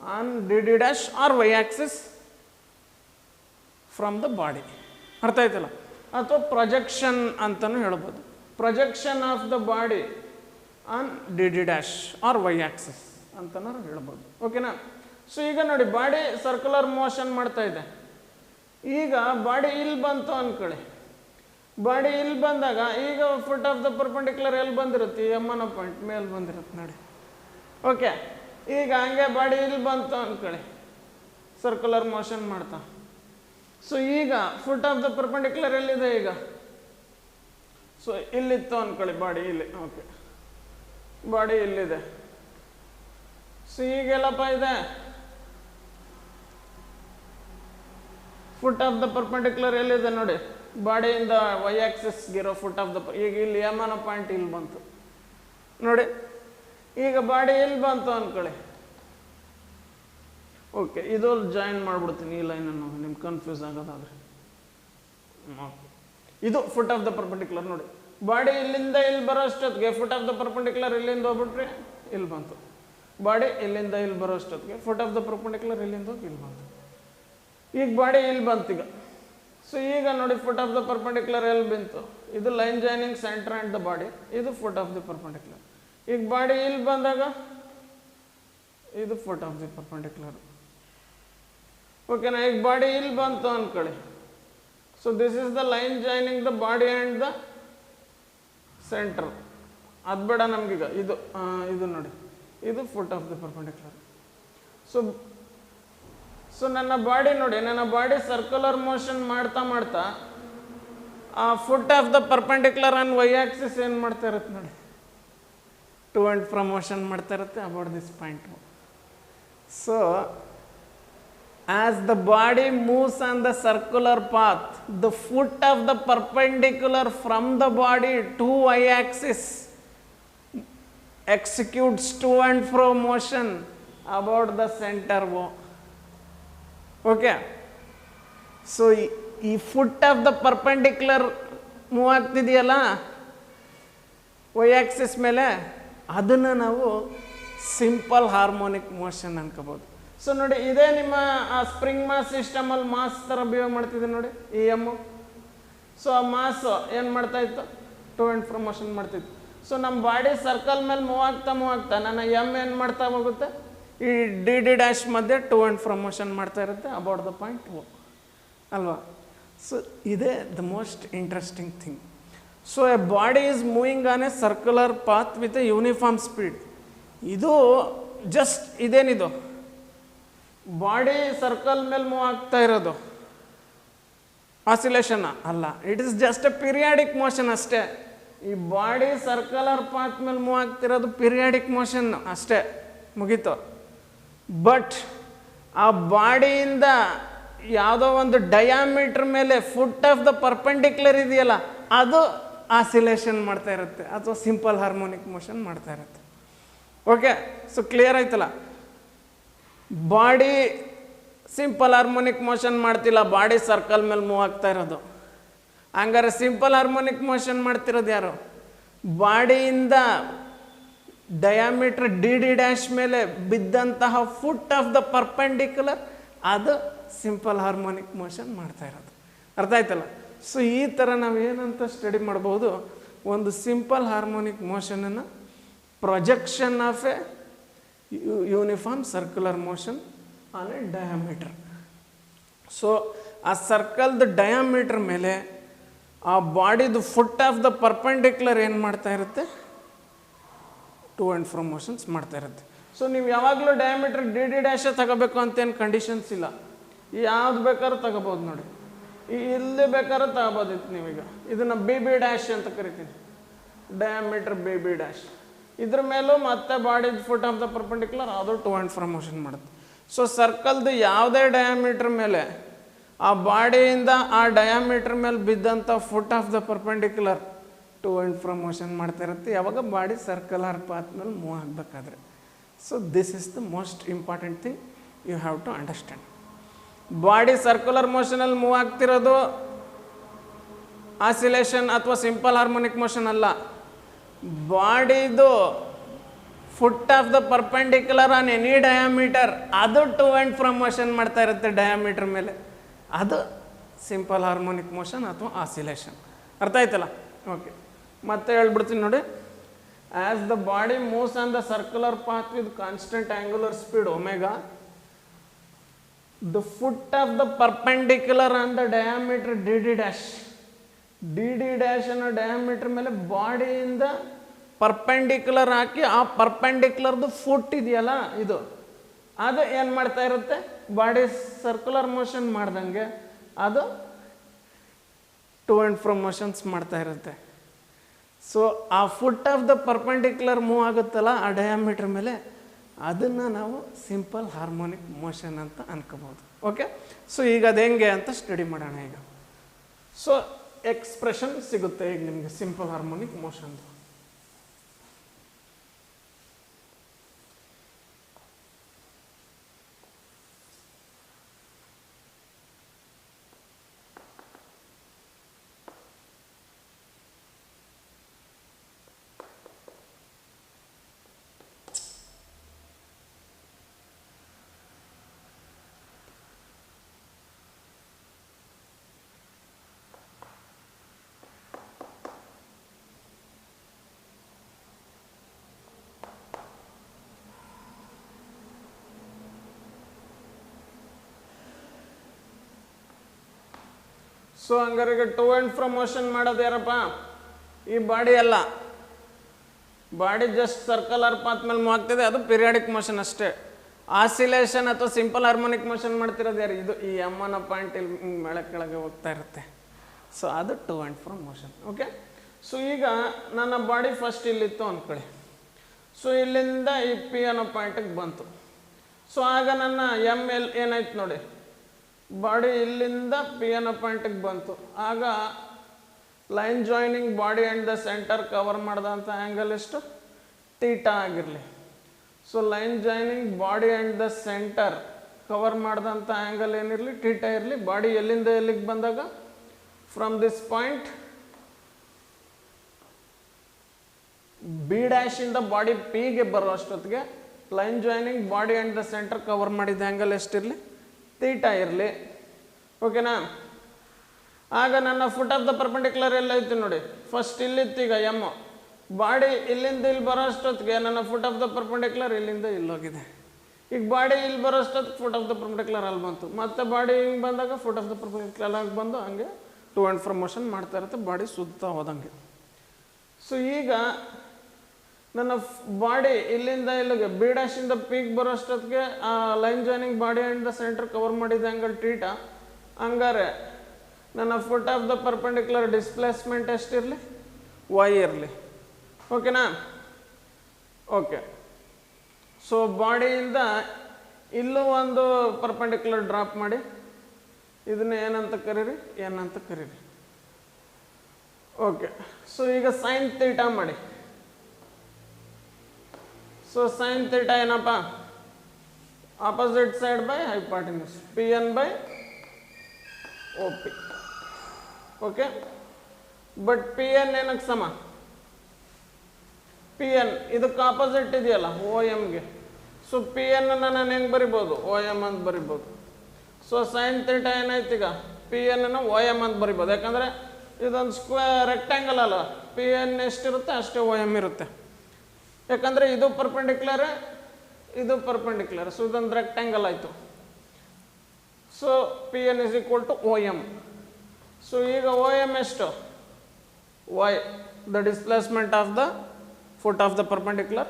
on D D dash or Y axis from the body. ಅರ್ಥ ಆಯ್ತಲ್ಲ? ಅಥವಾ ಪ್ರೊಜೆಕ್ಷನ್ ಅಂತಲೂ ಹೇಳ್ಬೋದು. Projection of the body on D D dash or Y axis ಅಂತನೂ ಹೇಳ್ಬೋದು. ಓಕೆನಾ? ಸೊ ಈಗ ನೋಡಿ, ಬಾಡಿ ಸರ್ಕ್ಯುಲರ್ ಮೋಷನ್ ಮಾಡ್ತಾ ಇದೆ. ಈಗ ಬಾಡಿ ಇಲ್ಲಿ ಬಂತು ಅಂದ್ಕೊಳ್ಳಿ. ಬಾಡಿ ಇಲ್ಲಿ ಬಂದಾಗ ಈಗ ಫುಟ್ ಆಫ್ ದ ಪರ್ಪೆಂಡಿಕ್ಯುಲರ್ ಎಲ್ಲಿ ಬಂದಿರುತ್ತೆ, ಎಮ್ ಅನ್ನೋ ಪಾಯಿಂಟ್ ಮೇಲೆ ಬಂದಿರುತ್ತೆ ನೋಡಿ. ಓಕೆ, ಈಗ ಹಂಗೆ ಬಾಡಿ ಇಲ್ಲಿ ಬಂತು ಅಂದ್ಕೊಳ್ಳಿ, ಸರ್ಕ್ಯುಲರ್ ಮೋಷನ್ ಮಾಡ್ತಾ. ಸೊ ಈಗ ಫುಟ್ ಆಫ್ ದ ಪರ್ಪೆಂಡಿಕ್ಯುಲರ್ ಎಲ್ಲಿದೆ ಈಗ? ಸೊ ಇಲ್ಲಿತ್ತು ಅಂದ್ಕೊಳ್ಳಿ ಬಾಡಿ, ಇಲ್ಲಿ. ಓಕೆ, ಬಾಡಿ ಇಲ್ಲಿದೆ. ಸೊ ಈಗೆಲ್ಲಪ್ಪ ಇದೆ, ಫುಟ್ ಆಫ್ ದ ಪರ್ಪೆಂಡಿಕ್ಯುಲರ್ ಎಲ್ಲಿದೆ ನೋಡಿ, ಬಾಡಿಯಿಂದ ವೈ ಆಕ್ಸಿಸ್ಗಿರೋ ಫುಟ್ ಆಫ್ ದ, ಈಗ ಇಲ್ಲಿ ಎಮ್ ಅನ್ನೋ ಪಾಯಿಂಟ್ ಇಲ್ಲಿ ಬಂತು ನೋಡಿ. ಈಗ ಬಾಡಿ ಇಲ್ಲಿ ಬಂತು ಅಂದ್ಕೊಳ್ಳಿ. ಓಕೆ, ಇದು ಜಾಯಿನ್ ಮಾಡಿಬಿಡ್ತೀನಿ ಈ ಲೈನನ್ನು, ನಿಮ್ಗೆ ಕನ್ಫ್ಯೂಸ್ ಆಗೋದಾದ್ರೆ. ಓಕೆ, ಇದು ಫುಟ್ ಆಫ್ ದ ಪರ್ಪೆಂಡಿಕ್ಯುಲರ್ ನೋಡಿ. ಬಾಡಿ ಇಲ್ಲಿಂದ ಇಲ್ಲಿ ಬರೋ ಅಷ್ಟೊತ್ತಿಗೆ ಫುಟ್ ಆಫ್ ದ ಪರ್ಪೆಂಡಿಕ್ಯುಲರ್ ಇಲ್ಲಿಂದ ಹೋಗ್ಬಿಟ್ರೆ ಇಲ್ಲಿ ಬಂತು. ಬಾಡಿ ಇಲ್ಲಿಂದ ಇಲ್ಲಿ ಬರೋ ಅಷ್ಟೊತ್ತಿಗೆ ಫುಟ್ ಆಫ್ ದ ಪರ್ಪೆಂಡಿಕ್ಯುಲರ್ ಇಲ್ಲಿಂದ ಹೋಗಿ ಇಲ್ಲಿ ಬಂತು. ಈಗ ಬಾಡಿ ಇಲ್ಲಿ ಬಂತೀಗ. ಸೊ ಈಗ ನೋಡಿ, ಫುಟ್ ಆಫ್ ದ ಪರ್ಪೆಂಡಿಕ್ಯುಲರ್ ಎಲ್ಲಿ ಬಂತು, ಇದು line joining centre and the body, ಇದು ಫುಟ್ ಆಫ್ ದಿ ಪರ್ಪೆಂಡಿಕ್ಯುಲರ್. ಈಗ ಬಾಡಿ ಇಲ್ಲಿ ಬಂದಾಗ ಇದು ಫುಟ್ ಆಫ್ ದಿ ಪರ್ಪೆಂಡಿಕ್ಯುಲರ್. ಓಕೆನಾ? ಈಗ ಬಾಡಿ ಇಲ್ಲಿ ಬಂತು ಅಂದ್ಕೊಳ್ಳಿ. So this is the line joining the body and the centre. ಅದು ಬೇಡ ನಮಗೀಗ, ಇದು ನೋಡಿ, ಇದು foot of the perpendicular. So ನನ್ನ ಬಾಡಿ ನೋಡಿ, ನನ್ನ ಬಾಡಿ ಸರ್ಕ್ಯುಲರ್ ಮೋಷನ್ ಮಾಡ್ತಾ ಮಾಡ್ತಾ ಆ foot of the perpendicular on Y axis ಏನು ಮಾಡ್ತಾ ಇರುತ್ತೆ ನೋಡಿ, ಟು ಆ್ಯಂಡ್ ಫ್ರಮ್ ಮೋಷನ್ ಮಾಡ್ತಾ ಇರುತ್ತೆ about this point. So as the body moves on the circular path, the foot of the perpendicular from the body to y-axis executes to and fro motion about the center O. Okay. So ಈ foot of the perpendicular move ಆಗ್ತಿದೆಯಲ್ಲ Y axis ಮೇಲೆ, ಅದನ್ನು ನಾವು simple harmonic motion ಅನ್ಕೋಬೋದು. So ನೋಡಿ, ಇದೇ ನಿಮ್ಮ ಆ ಸ್ಪ್ರಿಂಗ್ ಮಾಸ್ ಸಿಸ್ಟಮಲ್ಲಿ ಮಾಸ್ ಥರ ಬಿಹೇವ್ ಮಾಡ್ತಿದೆ ನೋಡಿ ಈ ಎಮ್ಮು. ಸೊ ಆ ಮಾಸ್ ಏನು ಮಾಡ್ತಾ ಇತ್ತು, ಟು ಆ್ಯಂಡ್ ಫ್ರೋ ಮೋಷನ್ ಮಾಡ್ತಿತ್ತು. ಸೊ ನಮ್ಮ ಬಾಡಿ ಸರ್ಕಲ್ ಮೇಲೆ ಮೂವ್ ಆಗ್ತಾ ನನ್ನ ಎಮ್ ಏನು ಮಾಡ್ತಾ ಹೋಗುತ್ತೆ, ಈ ಡಿ ಡಿ ಡ್ಯಾಶ್ ಮಧ್ಯೆ ಟು ಆ್ಯಂಡ್ ಫ್ರೋ ಮೋಷನ್ ಮಾಡ್ತಾ ಇರುತ್ತೆ ಅಬೌಟ್ ದ ಪಾಯಿಂಟ್ ಓ ಅಲ್ವಾ. ಸೊ ಇದೇ the most interesting thing. So A body is moving on A circular path with A uniform speed. ಇದು ಜಸ್ಟ್ ಇದೇನಿದು ಬಾಡಿ ಸರ್ಕಲ್ ಮೇಲೆ move ಆಗ್ತಾ ಇರೋದು ಆಸಿಲೇಷನ್ ಅಲ್ಲ, it is just A periodic motion ಅಷ್ಟೇ. ಈ ಬಾಡಿ ಸರ್ಕಲರ್ ಪಾತ್ ಮೇಲೆ move ಆಗ್ತಿರೋದು ಪೀರಿಯಾಡಿಕ್ ಮೋಷನ್ ಅಷ್ಟೇ, ಮುಗೀತು. ಬಟ್ ಆ ಬಾಡಿಯಿಂದ ಯಾವುದೋ ಒಂದು ಡಯಾಮೀಟ್ರ್ ಮೇಲೆ ಫುಟ್ ಆಫ್ ದ ಪರ್ಪೆಂಡಿಕ್ಯುಲರ್ ಇದೆಯಲ್ಲ, ಅದು ಆಸಿಲೇಷನ್ ಮಾಡ್ತಾ ಇರುತ್ತೆ ಅಥವಾ ಸಿಂಪಲ್ ಹಾರ್ಮೋನಿಕ್ ಮೋಷನ್ ಮಾಡ್ತಾ ಇರುತ್ತೆ. ಓಕೆ, ಸೊ ಕ್ಲಿಯರ್ ಆಯ್ತಲ್ಲ. ಬಾಡಿ ಸಿಂಪಲ್ ಹಾರ್ಮೋನಿಕ್ ಮೋಷನ್ ಮಾಡ್ತಿಲ್ಲ, ಬಾಡಿ ಸರ್ಕಲ್ ಮೇಲೆ ಮೂವ್ ಆಗ್ತಾ ಇರೋದು. ಹಂಗಾರೆ ಸಿಂಪಲ್ ಹಾರ್ಮೋನಿಕ್ ಮೋಷನ್ ಮಾಡ್ತಿರೋದು ಯಾರು, ಬಾಡಿಯಿಂದ ಡಯಾಮೀಟ್ರ್ ಡಿ ಡಿ ಡ್ಯಾಶ್ ಮೇಲೆ ಬಿದ್ದಂತಹ ಫುಟ್ ಆಫ್ ದ ಪರ್ಪೆಂಡಿಕ್ಯುಲರ್, ಅದು ಸಿಂಪಲ್ ಹಾರ್ಮೋನಿಕ್ ಮೋಷನ್ ಮಾಡ್ತಾ ಇರೋದು. ಅರ್ಥ ಆಯ್ತಲ್ಲ. ಸೊ ಈ ಥರ ನಾವು ಏನಂತ ಸ್ಟಡಿ ಮಾಡ್ಬೋದು, ಒಂದು ಸಿಂಪಲ್ ಹಾರ್ಮೋನಿಕ್ ಮೋಷನನ್ನು projection of a uniform circular motion on a diameter. So ಆ ಸರ್ಕಲ್ದು ಡಯಾಮೀಟ್ರ್ ಮೇಲೆ ಆ ಬಾಡಿದು ಫುಟ್ ಆಫ್ ದ ಪರ್ಪೆಂಡಿಕ್ಯುಲರ್ ಏನು ಮಾಡ್ತಾ ಇರುತ್ತೆ, ಟು ಆ್ಯಂಡ್ ಫ್ರೋ ಮೋಷನ್ಸ್ ಮಾಡ್ತಾ ಇರುತ್ತೆ. ಸೊ ನೀವು ಯಾವಾಗಲೂ ಡಯಾಮೀಟ್ರ್ ಡಿ ಡಿ ಡ್ಯಾಶೇ ತಗೋಬೇಕು ಅಂತೇನು ಕಂಡೀಷನ್ಸ್ ಇಲ್ಲ, ಯಾವ್ದು ಬೇಕಾದ್ರೂ ತಗೋಬೋದು ನೋಡಿ. ಇಲ್ಲಿ ಬೇಕಾದ್ರೂ ತಗೋಬೋದಿತ್ತು ನೀವೀಗ. ಇದನ್ನು ಬಿ ಬಿ ಡ್ಯಾಶ್ ಅಂತ ಕರಿತೀನಿ, ಡಯಾಮೀಟ್ರ್ ಬಿ ಬಿ ಡ್ಯಾಶ್. ಇದ್ರ ಮೇಲೂ ಮತ್ತೆ ಬಾಡಿದ ಫುಟ್ ಆಫ್ ದ ಪರ್ಪೆಂಡಿಕ್ಯುಲರ್ ಅದು ಟು ಆ್ಯಂಡ್ ಫ್ರೋ ಮೋಷನ್ ಮಾಡುತ್ತೆ. ಸೊ ಸರ್ಕಲ್ದು ಯಾವುದೇ ಡಯಾಮೀಟ್ರ್ ಮೇಲೆ ಆ ಬಾಡಿಯಿಂದ ಆ ಡಯಾಮೀಟ್ರ್ ಮೇಲೆ ಬಿದ್ದಂಥ foot of the perpendicular to and fro motion ಮಾಡ್ತಾ ಇರುತ್ತೆ, ಯಾವಾಗ ಬಾಡಿ ಸರ್ಕಲರ್ ಪಾತ್ ಮೇಲೆ ಮೂವ್ ಆಗಬೇಕಾದ್ರೆ. So this is the most important thing you have to understand. Body circular ಮೋಷನಲ್ಲಿ ಮೂವ್ ಆಗ್ತಿರೋದು ಆಸಿಲೇಷನ್ ಅಥವಾ ಸಿಂಪಲ್ ಹಾರ್ಮೋನಿಕ್ ಮೋಷನ್ ಅಲ್ಲ, ಬಾಡಿದು foot of the perpendicular on any diameter ಅದು ಟು ಆ್ಯಂಡ್ ಫ್ರೋ ಮೋಷನ್ ಮಾಡ್ತಾ ಇರುತ್ತೆ ಡಯಾಮೀಟರ್ ಮೇಲೆ, ಅದು ಸಿಂಪಲ್ ಹಾರ್ಮೋನಿಕ್ ಮೋಷನ್ ಅಥವಾ ಆಸಿಲೇಷನ್. ಅರ್ಥ ಆಯ್ತಲ್ಲ. ಓಕೆ, ಮತ್ತೆ ಹೇಳ್ಬಿಡ್ತೀನಿ ನೋಡಿ. As the body moves on the circular path with constant angular speed omega, the foot of the perpendicular on the diameter dd dash, dd dash ಅನ್ನೋ diameter ಮೇಲೆ ಬಾಡಿಯಿಂದ perpendicular ಹಾಕಿ ಆ ಪರ್ಪೆಂಡಿಕ್ಯುಲರ್ದು foot ಇದೆಯಲ್ಲ ಇದು, ಅದು ಏನು ಮಾಡ್ತಾ ಇರುತ್ತೆ, ಬಾಡಿ ಸರ್ಕ್ಯುಲರ್ ಮೋಷನ್ ಮಾಡ್ದಂಗೆ ಅದು ಟು ಆ್ಯಂಡ್ ಫ್ರೋ ಮೋಷನ್ಸ್ ಮಾಡ್ತಾ ಇರುತ್ತೆ. ಸೊ ಆ foot of the perpendicular move ಆಗುತ್ತಲ್ಲ ಆ ಡಯಾಮೀಟರ್ ಮೇಲೆ, ಅದನ್ನು ನಾವು ಸಿಂಪಲ್ ಹಾರ್ಮೋನಿಕ್ ಮೋಷನ್ ಅಂತ ಅನ್ಕೋಬೋದು. ಓಕೆ, ಸೊ ಈಗ ಅದು ಹೆಂಗೆ ಅಂತ ಸ್ಟಡಿ ಮಾಡೋಣ ಈಗ. ಸೊ ಎಕ್ಸ್ಪ್ರೆಷನ್ ಸಿಗುತ್ತೆ ಈಗ ನಿಮಗೆ ಸಿಂಪಲ್ ಹಾರ್ಮೋನಿಕ್ ಮೋಷನ್ದು. ಸೊ ಹಂಗಾರೆ ಈಗ ಟು ಆ್ಯಂಡ್ ಫ್ರೋ ಮೋಷನ್ ಮಾಡೋದು ಯಾರಪ್ಪ, ಈ ಬಾಡಿ ಅಲ್ಲ, ಬಾಡಿ ಜಸ್ಟ್ ಸರ್ಕಲರ್ ಪಾತ್ ಮೇಲೆ ಮೂವ್ ಆಗ್ತಿದೆ, ಅದು ಪೀರಿಯಾಡಿಕ್ ಮೋಷನ್ ಅಷ್ಟೇ. ಆಸಿಲೇಷನ್ ಅಥವಾ ಸಿಂಪಲ್ ಹಾರ್ಮೋನಿಕ್ ಮೋಷನ್ ಮಾಡ್ತಿರೋದು ಯಾರು, ಇದು ಈ ಎಮ್ಮನ ಪಾಯಿಂಟ್ ಇಲ್ಲಿ ಮೇಳೆ ಕೆಳಗೆ ಹೋಗ್ತಾ ಇರುತ್ತೆ. ಸೊ ಅದು to and fro motion. Okay, so ಈಗ ನನ್ನ ಬಾಡಿ ಫಸ್ಟ್ ಇಲ್ಲಿತ್ತು ಅಂದ್ಕೊಳ್ಳಿ. ಸೊ ಇಲ್ಲಿಂದ ಈ ಪಿ ಅನ್ನೋ ಪಾಯಿಂಟಿಗೆ ಬಂತು. ಸೊ ಆಗ ನನ್ನ ಎಮ್ ಎಲ್ ಏನಾಯ್ತು ನೋಡಿ, ಬಾಡಿ ಇಲ್ಲಿಂದ ಪಿ ಅನ್ನೋ ಪಾಯಿಂಟಿಗೆ ಬಂತು. ಆಗ line joining body and the centre cover ಮಾಡಿದಂಥ ಆ್ಯಂಗಲ್ ಎಷ್ಟು? ಥೀಟಾ ಆಗಿರಲಿ. So line joining body and the centre cover ಮಾಡಿದಂಥ ಆ್ಯಂಗಲ್ ಏನಿರಲಿ? ಥೀಟಾ ಇರಲಿ. ಬಾಡಿ ಎಲ್ಲಿಂದ ಎಲ್ಲಿಗೆ ಬಂದಾಗ ಫ್ರಮ್ ದಿಸ್ ಪಾಯಿಂಟ್ ಬಿ ಡ್ಯಾಶಿಂದ ಬಾಡಿ ಪಿಗೆ ಬರೋ ಅಷ್ಟೊತ್ತಿಗೆ line joining body and the centre cover ಮಾಡಿದ ಆ್ಯಂಗಲ್ ಎಷ್ಟಿರಲಿ? ಥೀಟಾ ಇರಲಿ. ಓಕೆನಾ? ಆಗ ನನ್ನ ಫುಟ್ ಆಫ್ ದ ಪರ್ಪೆಂಡಿಕ್ಯುಲರ್ ಎಲ್ಲ ಐತಿ ನೋಡಿ. ಫಸ್ಟ್ ಇಲ್ಲಿತ್ತು, ಈಗ ಎಮ್. ಬಾಡಿ ಇಲ್ಲಿಂದ ಇಲ್ಲಿ ಬರೋ ಅಷ್ಟೊತ್ತಿಗೆ ನನ್ನ ಫುಟ್ ಆಫ್ ದ ಪರ್ಪೆಂಡಿಕ್ಯುಲರ್ ಇಲ್ಲಿಂದ ಇಲ್ಲೋಗಿದೆ. ಈಗ ಬಾಡಿ ಇಲ್ಲಿ ಬರೋ ಅಷ್ಟೊತ್ತಿಗೆ ಫುಟ್ ಆಫ್ ದ ಪರ್ಪೆಂಡಿಕ್ಯುಲರ್ ಅಲ್ಲಿ ಬಂತು. ಮತ್ತೆ ಬಾಡಿ ಹಿಂಗೆ ಬಂದಾಗ ಫುಟ್ ಆಫ್ ದ ಪರ್ಪೆಂಡಿಕ್ಯುಲರ್ ಆಗಿ ಬಂದು ಹಂಗೆ ಟು ಆ್ಯಂಡ್ ಫ್ರೋ ಮೋಷನ್ ಮಾಡ್ತಾ ಇರುತ್ತೆ, ಬಾಡಿ ಸುತ್ತಾ ಹೋದಂಗೆ. ಸೊ ಈಗ ನನ್ನ ಬಾಡಿ ಇಲ್ಲಿಂದ ಇಲ್ಲಿಗೆ ಬಿ ಡ್ಯಾಶಿಂದ ಪೀಕ್ ಬರೋ ಅಷ್ಟೊತ್ತಿಗೆ line joining body and the centre cover ಮಾಡಿದ ಆ್ಯಂಗಲ್ ಥೀಟಾ. ಹಂಗಾರೆ ನನ್ನ foot of the perpendicular displacement ಎಷ್ಟಿರಲಿ? ವೈ ಇರಲಿ. ಓಕೆನಾ? ಓಕೆ. ಸೊ ಬಾಡಿಯಿಂದ ಇಲ್ಲೂ ಒಂದು ಪರ್ಪೆಂಡಿಕ್ಯುಲರ್ ಡ್ರಾಪ್ ಮಾಡಿ ಇದನ್ನ ಏನಂತ ಕರೀರಿ? ಎನ್ ಅಂತ ಕರೀರಿ. ಓಕೆ. ಸೊ ಈಗ ಸೈನ್ ಥೀಟಾ ಮಾಡಿ. ಸೊ ಸೈನ್ ಥೀಟಾ ಏನಪ್ಪ? Opposite side by hypotenuse, P N by O P. Okay. But P N ಏನಕ್ಕೆ ಸಮ? ಪಿ ಎನ್ ಇದಕ್ಕೆ ಆಪೋಸಿಟ್ ಇದೆಯಲ್ಲ ಓ ಎಮ್ಗೆ. ಸೊ ಪಿ ಎನ್ ನಾನು ಹೆಂಗೆ ಬರಿಬೋದು? ಓ ಎಮ್ ಅಂತ ಬರಿಬೋದು. ಸೊ ಸೈನ್ ಥೀಟಾ ಏನಾಯ್ತು? ಈಗ ಪಿ ಎನ್ ಓ ಎಮ್ ಅಂತ ಬರಿಬೋದು. ಯಾಕಂದರೆ ಇದೊಂದು ರೆಕ್ಟ್ಯಾಂಗಲ್ ಅಲ್ಲ, ಪಿ ಎನ್ ಎಷ್ಟಿರುತ್ತೆ ಅಷ್ಟೇ ಓ ಎಮ್ ಇರುತ್ತೆ. ಯಾಕಂದರೆ ಇದು ಪರ್ಪೆಂಡಿಕ್ಯುಲರ್, ಇದು ಪರ್ಪೆಂಡಿಕ್ಯುಲರ್. ಸೊ ಇದೊಂದು ರೆಕ್ಟ್ಯಾಂಗಲ್ ಆಯಿತು. So P N is equal to O M. So ಈಗ ಓ ಎಮ್ ಎಷ್ಟು? Y, the displacement of the foot of the perpendicular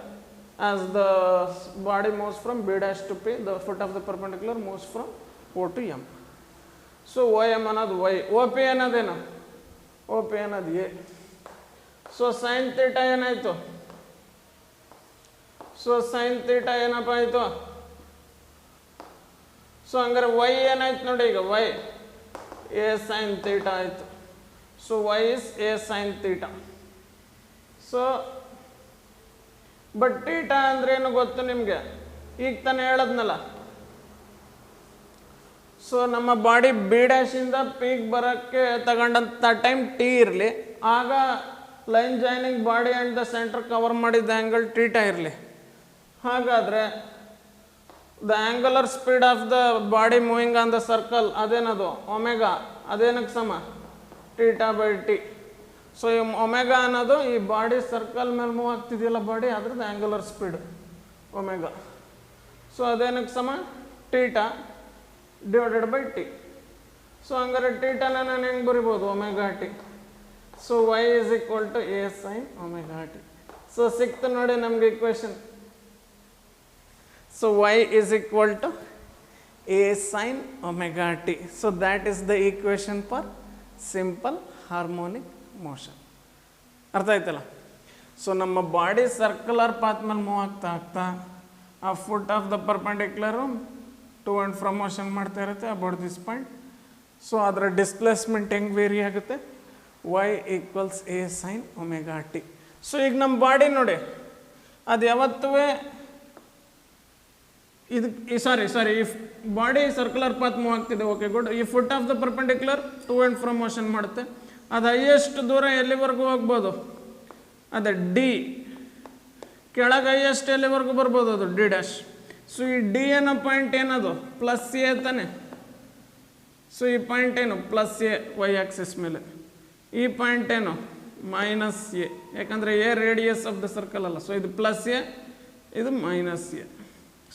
as the body moves from B dash to P, the foot of the perpendicular moves from O to M. So OM ಅನ್ನೋದು Y, OP ಅನ್ನೋದೇನು? OP ಅನ್ನೋದು A. So sine theta ಏನಾಯಿತು? So sine theta ಏನಪ್ಪ ಆಯಿತು? So ಹಂಗಾರೆ Y ಏನಾಯ್ತು ನೋಡಿ? ಈಗ Y A sine theta ಆಯಿತು. So Y is A sine theta. So but theta ಅಂದ್ರೆ ಏನು ಗೊತ್ತು ನಿಮಗೆ? ಈಗ ತಾನೇ ಹೇಳದ್ನಲ್ಲ. ಸೊ ನಮ್ಮ ಬಾಡಿ ಬಿ ಡ್ಯಾಶಿಂದ ಪೀಕ್ ಬರೋಕ್ಕೆ ತಗೊಂಡಂಥ ಟೈಮ್ ಟಿ ಇರಲಿ, ಆಗ line joining body and the centre cover ಮಾಡಿದ ಆ್ಯಂಗಲ್ ಥೀಟಾ ಇರಲಿ. ಹಾಗಾದರೆ the angular speed of the body moving on the circle ಅದೇನದು? ಒಮೆಗಾ. ಅದೇನಕ್ಕೆ ಸಮ? Theta by t. ಸೊ ಈ ಒಮೆಗಾ ಅನ್ನೋದು ಈ ಬಾಡಿ ಸರ್ಕಲ್ ಮೇಲೆ ಮೂವ್ ಆಗ್ತಿದೆಯಲ್ಲ ಬಾಡಿ, ಅದ್ರದ್ದು ಆ್ಯಂಗುಲರ್ ಸ್ಪೀಡ್ ಒಮೆಗಾ. ಸೊ ಅದೇನಕ್ಕೆ ಸಮ? Theta divided by t. So ಹಂಗಾರೆ ಥೀಟಾನ ನಾನು ಹೆಂಗೆ ಬರಿಬೋದು? Omega T. So y is equal to a sine omega T. So ಸಿಕ್ತು ನೋಡಿ ನಮಗೆ equation. So y is equal to a sine omega T. So that is the equation for simple harmonic motion. ಅರ್ಥ ಆಯ್ತಲ್ಲ? So ನಮ್ಮ body circular path ಮೇಲೆ move ಆಗ್ತಾ ಆಗ್ತಾ ಆ foot of the perpendicular to and fro motion ಮಾಡ್ತಾ ಇರುತ್ತೆ about this point. So ಅದರ ಡಿಸ್ಪ್ಲೇಸ್ಮೆಂಟ್ ಹೆಂಗೆ ವೇರಿ ಆಗುತ್ತೆ? Y equals A sine omega T. So ಈಗ ನಮ್ಮ ಬಾಡಿ ನೋಡಿ, ಅದು ಯಾವತ್ತೂ ಇದು ಸಾರಿ ಈ ಬಾಡಿ ಸರ್ಕ್ಯುಲರ್ ಪಾತ್ ಮೂವ್ ಆಗ್ತಿದೆ. Okay good. ಈ foot of the perpendicular to and fro motion ಮಾಡುತ್ತೆ. ಅದು ಹೈಯೆಸ್ಟ್ ದೂರ ಎಲ್ಲಿವರೆಗೂ ಹೋಗ್ಬೋದು? ಅದೇ ಡಿ. ಕೆಳಗೆ ಹೈಯೆಸ್ಟ್ ಎಲ್ಲಿವರೆಗೂ ಬರ್ಬೋದು? ಅದು ಡಿ ಡ್ಯಾಶ್. ಸೊ ಈ ಡಿ ಅನ್ನೋ ಪಾಯಿಂಟ್ ಏನದು? ಪ್ಲಸ್ ಎ ತಾನೆ. ಸೊ ಈ ಪಾಯಿಂಟ್ ಏನು? ಪ್ಲಸ್ ಎ ವೈ ಆಕ್ಸಿಸ್ ಮೇಲೆ. ಈ ಪಾಯಿಂಟ್ ಏನು? Minus A. ಯಾಕಂದರೆ A radius of the circle ಅಲ್ಲ. ಸೊ ಇದು ಪ್ಲಸ್ ಎ, ಇದು ಮೈನಸ್ ಎ.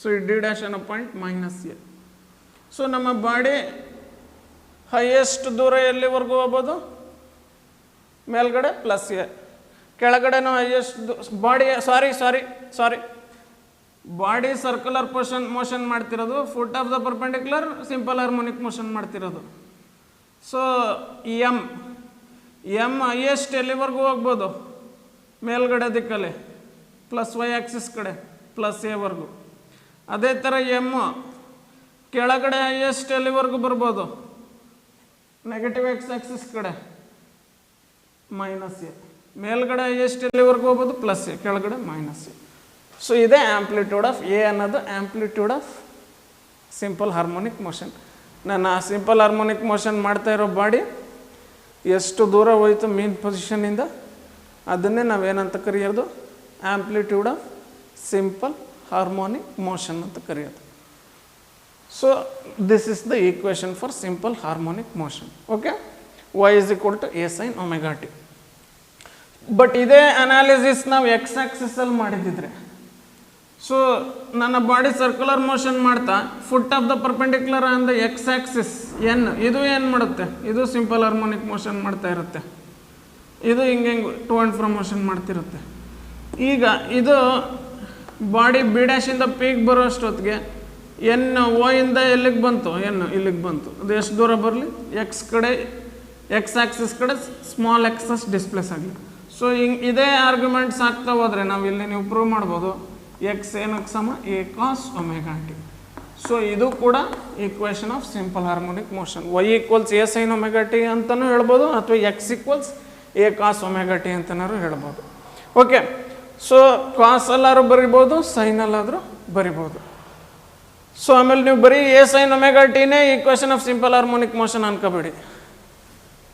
ಸೊ ಈ ಡಿ ಡ್ಯಾಶ್ ಅನ್ನೋ ಪಾಯಿಂಟ್ ಮೈನಸ್ ಎ. ಸೊ ನಮ್ಮ ಬಾಡಿ ಹೈಯೆಸ್ಟ್ ದೂರ ಎಲ್ಲಿವರೆಗೂ ಹೋಗ್ಬೋದು? ಮೇಲ್ಗಡೆ ಪ್ಲಸ್ ಎ, ಕೆಳಗಡೆನೂ highest body sorry body circular motion ಮಾಡ್ತಿರೋದು, foot of the perpendicular simple harmonic motion ಮಾಡ್ತಿರೋದು. ಸೊ ಎಮ್ ಹೈಯೆಸ್ಟ್ ಎಲ್ಲಿವರೆಗೂ ಹೋಗ್ಬೋದು? ಮೇಲ್ಗಡೆ ದಿಕ್ಕಲ್ಲಿ ಪ್ಲಸ್ ವೈ ಆಕ್ಸಿಸ್ ಕಡೆ ಪ್ಲಸ್ ಎವರೆಗೂ. ಅದೇ ಥರ ಎಮ್ಮು ಕೆಳಗಡೆ ಹೈಯೆಸ್ಟ್ ಎಲ್ಲಿವರೆಗೂ ಬರ್ಬೋದು, ನೆಗೆಟಿವ್ ಎಕ್ಸ್ ಆಕ್ಸಿಸ್ ಕಡೆ ಮೈನಸ್ ಎ, ಮೇಲ್ಗಡೆ ಹೈಯೆಸ್ಟ್ ಎಲ್ಲಿವರೆಗೂ ಹೋಗ್ಬೋದು ಪ್ಲಸ್ ಎ, ಕೆಳಗಡೆ ಮೈನಸ್ ಎ. ಸೊ ಇದೇ ಆಂಪ್ಲಿಟ್ಯೂಡ್ ಆಫ್ ಎ ಅನ್ನೋದು amplitude of simple harmonic motion. ನಾನು ಆ ಸಿಂಪಲ್ ಹಾರ್ಮೋನಿಕ್ ಮೋಷನ್ ಮಾಡ್ತಾ ಇರೋ ಬಾಡಿ ಎಷ್ಟು ದೂರ ಹೋಯ್ತು ಮೀನ್ ಪೊಸಿಷನಿಂದ, ಅದನ್ನೇ ನಾವೇನಂತ ಕರೆಯೋದು, amplitude of simple harmonic motion ಅಂತ ಕರೆಯೋದು. So this is the equation for simple harmonic motion. Okay, y is equal to a sin omega t. But ಇದೇ ಅನಾಲಿಸಿಸ್ ನಾವು ಎಕ್ಸ್ ಆಕ್ಸಿಸಲ್ಲಿ ಮಾಡಿದ್ದಿದ್ರೆ, ಸೊ ನನ್ನ ಬಾಡಿ ಸರ್ಕ್ಯುಲರ್ ಮೋಷನ್ ಮಾಡ್ತಾ foot of the perpendicular on the X Axis N, ಇದು ಏನು ಮಾಡುತ್ತೆ, ಇದು simple harmonic motion ಮಾಡ್ತಾ ಇರುತ್ತೆ, ಇದು ಹಿಂಗೆ ಟು ಆ್ಯಂಡ್ ಫ್ರೋ ಮೋಷನ್ ಮಾಡ್ತಿರುತ್ತೆ. ಈಗ ಇದು ಬಾಡಿ ಬಿ ಡ್ಯಾಶಿಂದ ಪೀಕ್ ಬರೋ ಅಷ್ಟೊತ್ತಿಗೆ ಎನ್ ಓ ಇಂದ ಎಲ್ಲಿಗೆ ಬಂತು, ಎನ್ ಇಲ್ಲಿಗೆ ಬಂತು, ಅದು ಎಷ್ಟು ದೂರ ಬರಲಿ, ಎಕ್ಸ್ ಕಡೆ ಎಕ್ಸ್ ಆಕ್ಸಿಸ್ ಕಡೆ ಸ್ಮಾಲ್ ಎಕ್ಸಸ್ ಡಿಸ್ಪ್ಲೇಸ್ ಆಗಲಿ. ಸೊ ಹಿಂಗೆ ಇದೇ ಆರ್ಗ್ಯುಮೆಂಟ್ಸ್ ಆಗ್ತಾ ಹೋದರೆ ನಾವು ಇಲ್ಲಿ ನೀವು ಪ್ರೂವ್ ಮಾಡ್ಬೋದು, ಎಕ್ಸ್ ಏನಕ್ಕೆ ಸಮ A cos omega T. So ಇದು ಕೂಡ equation of simple harmonic motion. Y equals A sine omega T ಅಂತಲೂ ಹೇಳ್ಬೋದು, ಅಥವಾ X equals A cos omega T ಅಂತನಾದ್ರು ಹೇಳ್ಬೋದು. ಓಕೆ, ಸೊ ಕಾಸ್ ಅಲ್ಲಾದ್ರೂ ಬರಿಬೋದು, ಸೈನ್ ಅಲ್ಲಾದರೂ ಬರಿಬೋದು. ಸೊ ಆಮೇಲೆ ನೀವು ಬರೀ ಎ ಸೈನ್ ಒಮೆಗಾ ಟಿನೇ equation of simple harmonic motion ಅನ್ಕೋಬೇಡಿ.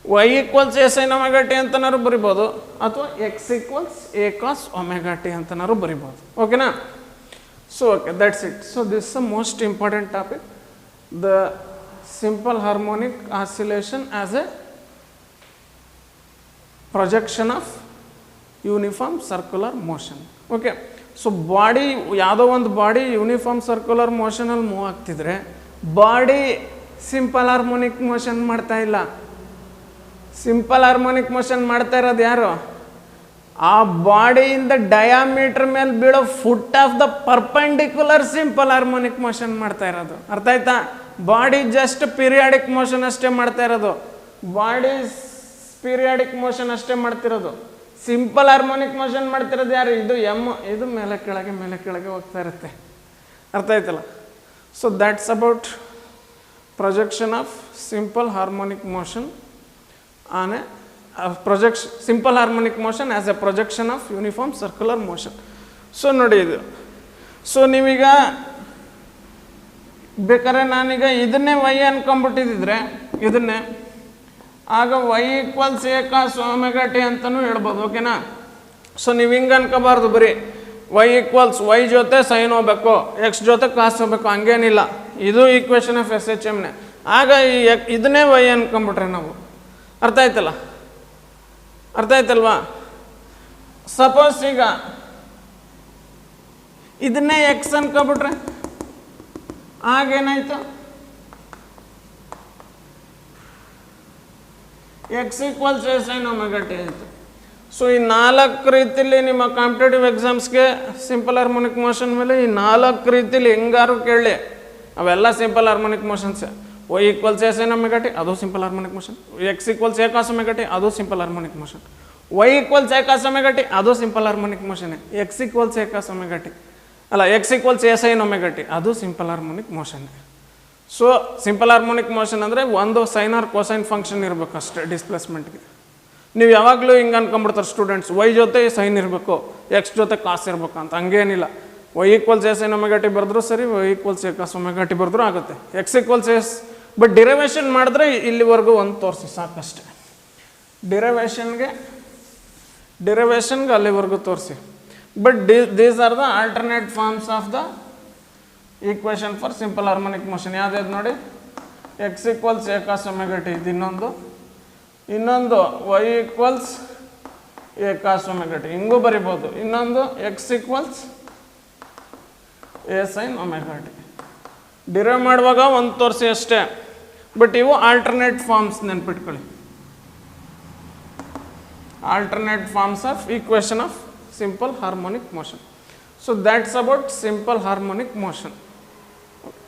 Y equals A sine omega T ಅಂತನಾದ್ರು ಬರಿಬೋದು, ಅಥವಾ X equals A cos omega T ಅಂತನಾದ್ರು ಬರಿಬೋದು. ಓಕೆನಾ? So okay, that's it. So this is the most important topic, the simple harmonic oscillation as a projection of uniform circular motion. Okay, so body ಯಾವುದೋ ಒಂದು body uniform circular ಮೋಷನಲ್ಲಿ move ಆಗ್ತಿದ್ರೆ body simple harmonic motion ಮಾಡ್ತಾ ಇಲ್ಲ. Simple harmonic motion ಮಾಡ್ತಾ ಇರೋದು ಯಾರು? ಆ ಬಾಡಿಯಿಂದ ಡಯಾಮೀಟರ್ ಮೇಲೆ ಬೀಳೋ foot of the perpendicular simple harmonic motion ಮಾಡ್ತಾ ಇರೋದು. ಅರ್ಥ ಆಯ್ತಾ? ಬಾಡಿ ಜಸ್ಟ್ ಪೀರಿಯಾಡಿಕ್ ಮೋಷನ್ ಅಷ್ಟೇ ಮಾಡ್ತಾ ಇರೋದು, ಬಾಡಿ ಪೀರಿಯಾಡಿಕ್ ಮೋಷನ್ ಅಷ್ಟೇ ಮಾಡ್ತಿರೋದು. ಸಿಂಪಲ್ ಹಾರ್ಮೋನಿಕ್ ಮೋಷನ್ ಮಾಡ್ತಿರೋದು ಯಾರು? ಇದು ಎಮ್, ಇದು ಮೇಲೆ ಕೆಳಗೆ ಹೋಗ್ತಾ ಇರುತ್ತೆ. ಅರ್ಥ ಆಯ್ತಲ್ಲ? So that's about projection of simple harmonic motion on A simple harmonic motion as A projection of uniform circular motion. So ನೋಡಿ ಇದು, ಸೊ ನೀವೀಗ ಬೇಕಾದ್ರೆ ನಾನೀಗ ಇದನ್ನೇ ವೈ ಅನ್ಕೊಂಬಿಟ್ಟಿದ್ರೆ ಇದನ್ನೇ, ಆಗ y equals A cos omega T ಅಂತಲೂ ಹೇಳ್ಬೋದು. ಓಕೆನಾ? ಸೊ ನೀವು ಹಿಂಗೆ ಅನ್ಕೋಬಾರ್ದು, ಬರೀ ವೈ ಈಕ್ವಲ್ಸ್ ವೈ ಜೊತೆ ಸೈನ್ ಹೋಗ್ಬೇಕು, ಎಕ್ಸ್ ಜೊತೆ ಕಾಸ್ ಹೋಗ್ಬೇಕು, ಹಂಗೇನಿಲ್ಲ. ಇದು ಈಕ್ವೇಷನ್ ಆಫ್ ಎಸ್ ಎಚ್ ಎಮ್ನೇ. ಆಗ ಇದನ್ನೇ ವೈ ಅನ್ಕೊಂಬಿಟ್ರೆ ನಾವು, ಅರ್ಥ ಆಯ್ತಲ್ವಾ? ಸಪೋಸ್ ಈಗ ಇದನ್ನೇ ಎಕ್ಸ್ ಅನ್ಕೊಬಿಟ್ರೆ ಆಗೇನಾಯ್ತು, X equals A sine omega T ಆಯಿತು. ಸೊ ಈ 4 ರೀತಿಲಿ ನಿಮ್ಮ ಕಾಂಪಿಟೇಟಿವ್ ಎಕ್ಸಾಮ್ಸ್ಗೆ ಸಿಂಪಲ್ ಹಾರ್ಮೋನಿಕ್ ಮೋಷನ್ ಮೇಲೆ ಈ 4 ರೀತಿಲಿ ಹೆಂಗಾರು ಕೇಳಿ, ಅವೆಲ್ಲ ಸಿಂಪಲ್ ಹಾರ್ಮೋನಿಕ್ ಮೋಷನ್ಸೇ. Y equals A sine omega T, ಅದು simple harmonic motion. X equals A cos omega T, ಅದು simple harmonic motion. Y equals A cos omega T, ಅದು simple harmonic motion. X equals A cos omega T ಅಲ್ಲ, X equals A sine omega T, ಅದು simple harmonic motion. So simple harmonic motion ಅಂದರೆ ಒಂದು sign R cosine function ಇರಬೇಕು ಅಷ್ಟೇ ಡಿಸ್ಪ್ಲೇಸ್ಮೆಂಟ್ಗೆ. ನೀವು ಯಾವಾಗಲೂ ಹಿಂಗೆ ಅನ್ಕೊಂಡ್ಬಿಡ್ತಾರೆ ಸ್ಟೂಡೆಂಟ್ಸ್, ವೈ ಜೊತೆ ಸೈನ್ ಇರಬೇಕು, ಎಕ್ಸ್ ಜೊತೆ ಕಾಸ್ ಇರಬೇಕು ಅಂತ. ಹಂಗೇನಿಲ್ಲ. Y equals A sine omega t ಬರೆದ್ರು ಸರಿ, y equals A cos omega t ಬರೆದ್ರು ಆಗುತ್ತೆ. X equals S, but derivation ಮಾಡಿದ್ರೆ ಇಲ್ಲಿವರೆಗೂ ಒಂದು ತೋರಿಸಿ ಸಾಕಷ್ಟೆ. ಡಿರೈವೇಷನ್ಗೆ ಅಲ್ಲಿವರೆಗೂ ತೋರಿಸಿ. But these are the alternate forms of the equation for simple harmonic motion. ಯಾವುದಾದ್ರು ನೋಡಿ, x equals A cos omega t ಇದು ಇನ್ನೊಂದು y equals A cos omega t ಹಿಂಗೂ ಬರಿಬೋದು. ಇನ್ನೊಂದು x equals A sine omega t. Derive ಮಾಡುವಾಗ ಒಂದು ತೋರಿಸಿ ಅಷ್ಟೇ, ಬಟ್ ಇವು ಆಲ್ಟರ್ನೇಟ್ ಫಾರ್ಮ್ಸ್ ನೆನ್ಪಿಟ್ಕೊಳ್ಳಿ. Alternate forms of equation of simple harmonic motion. So that's about simple harmonic motion.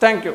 Thank you.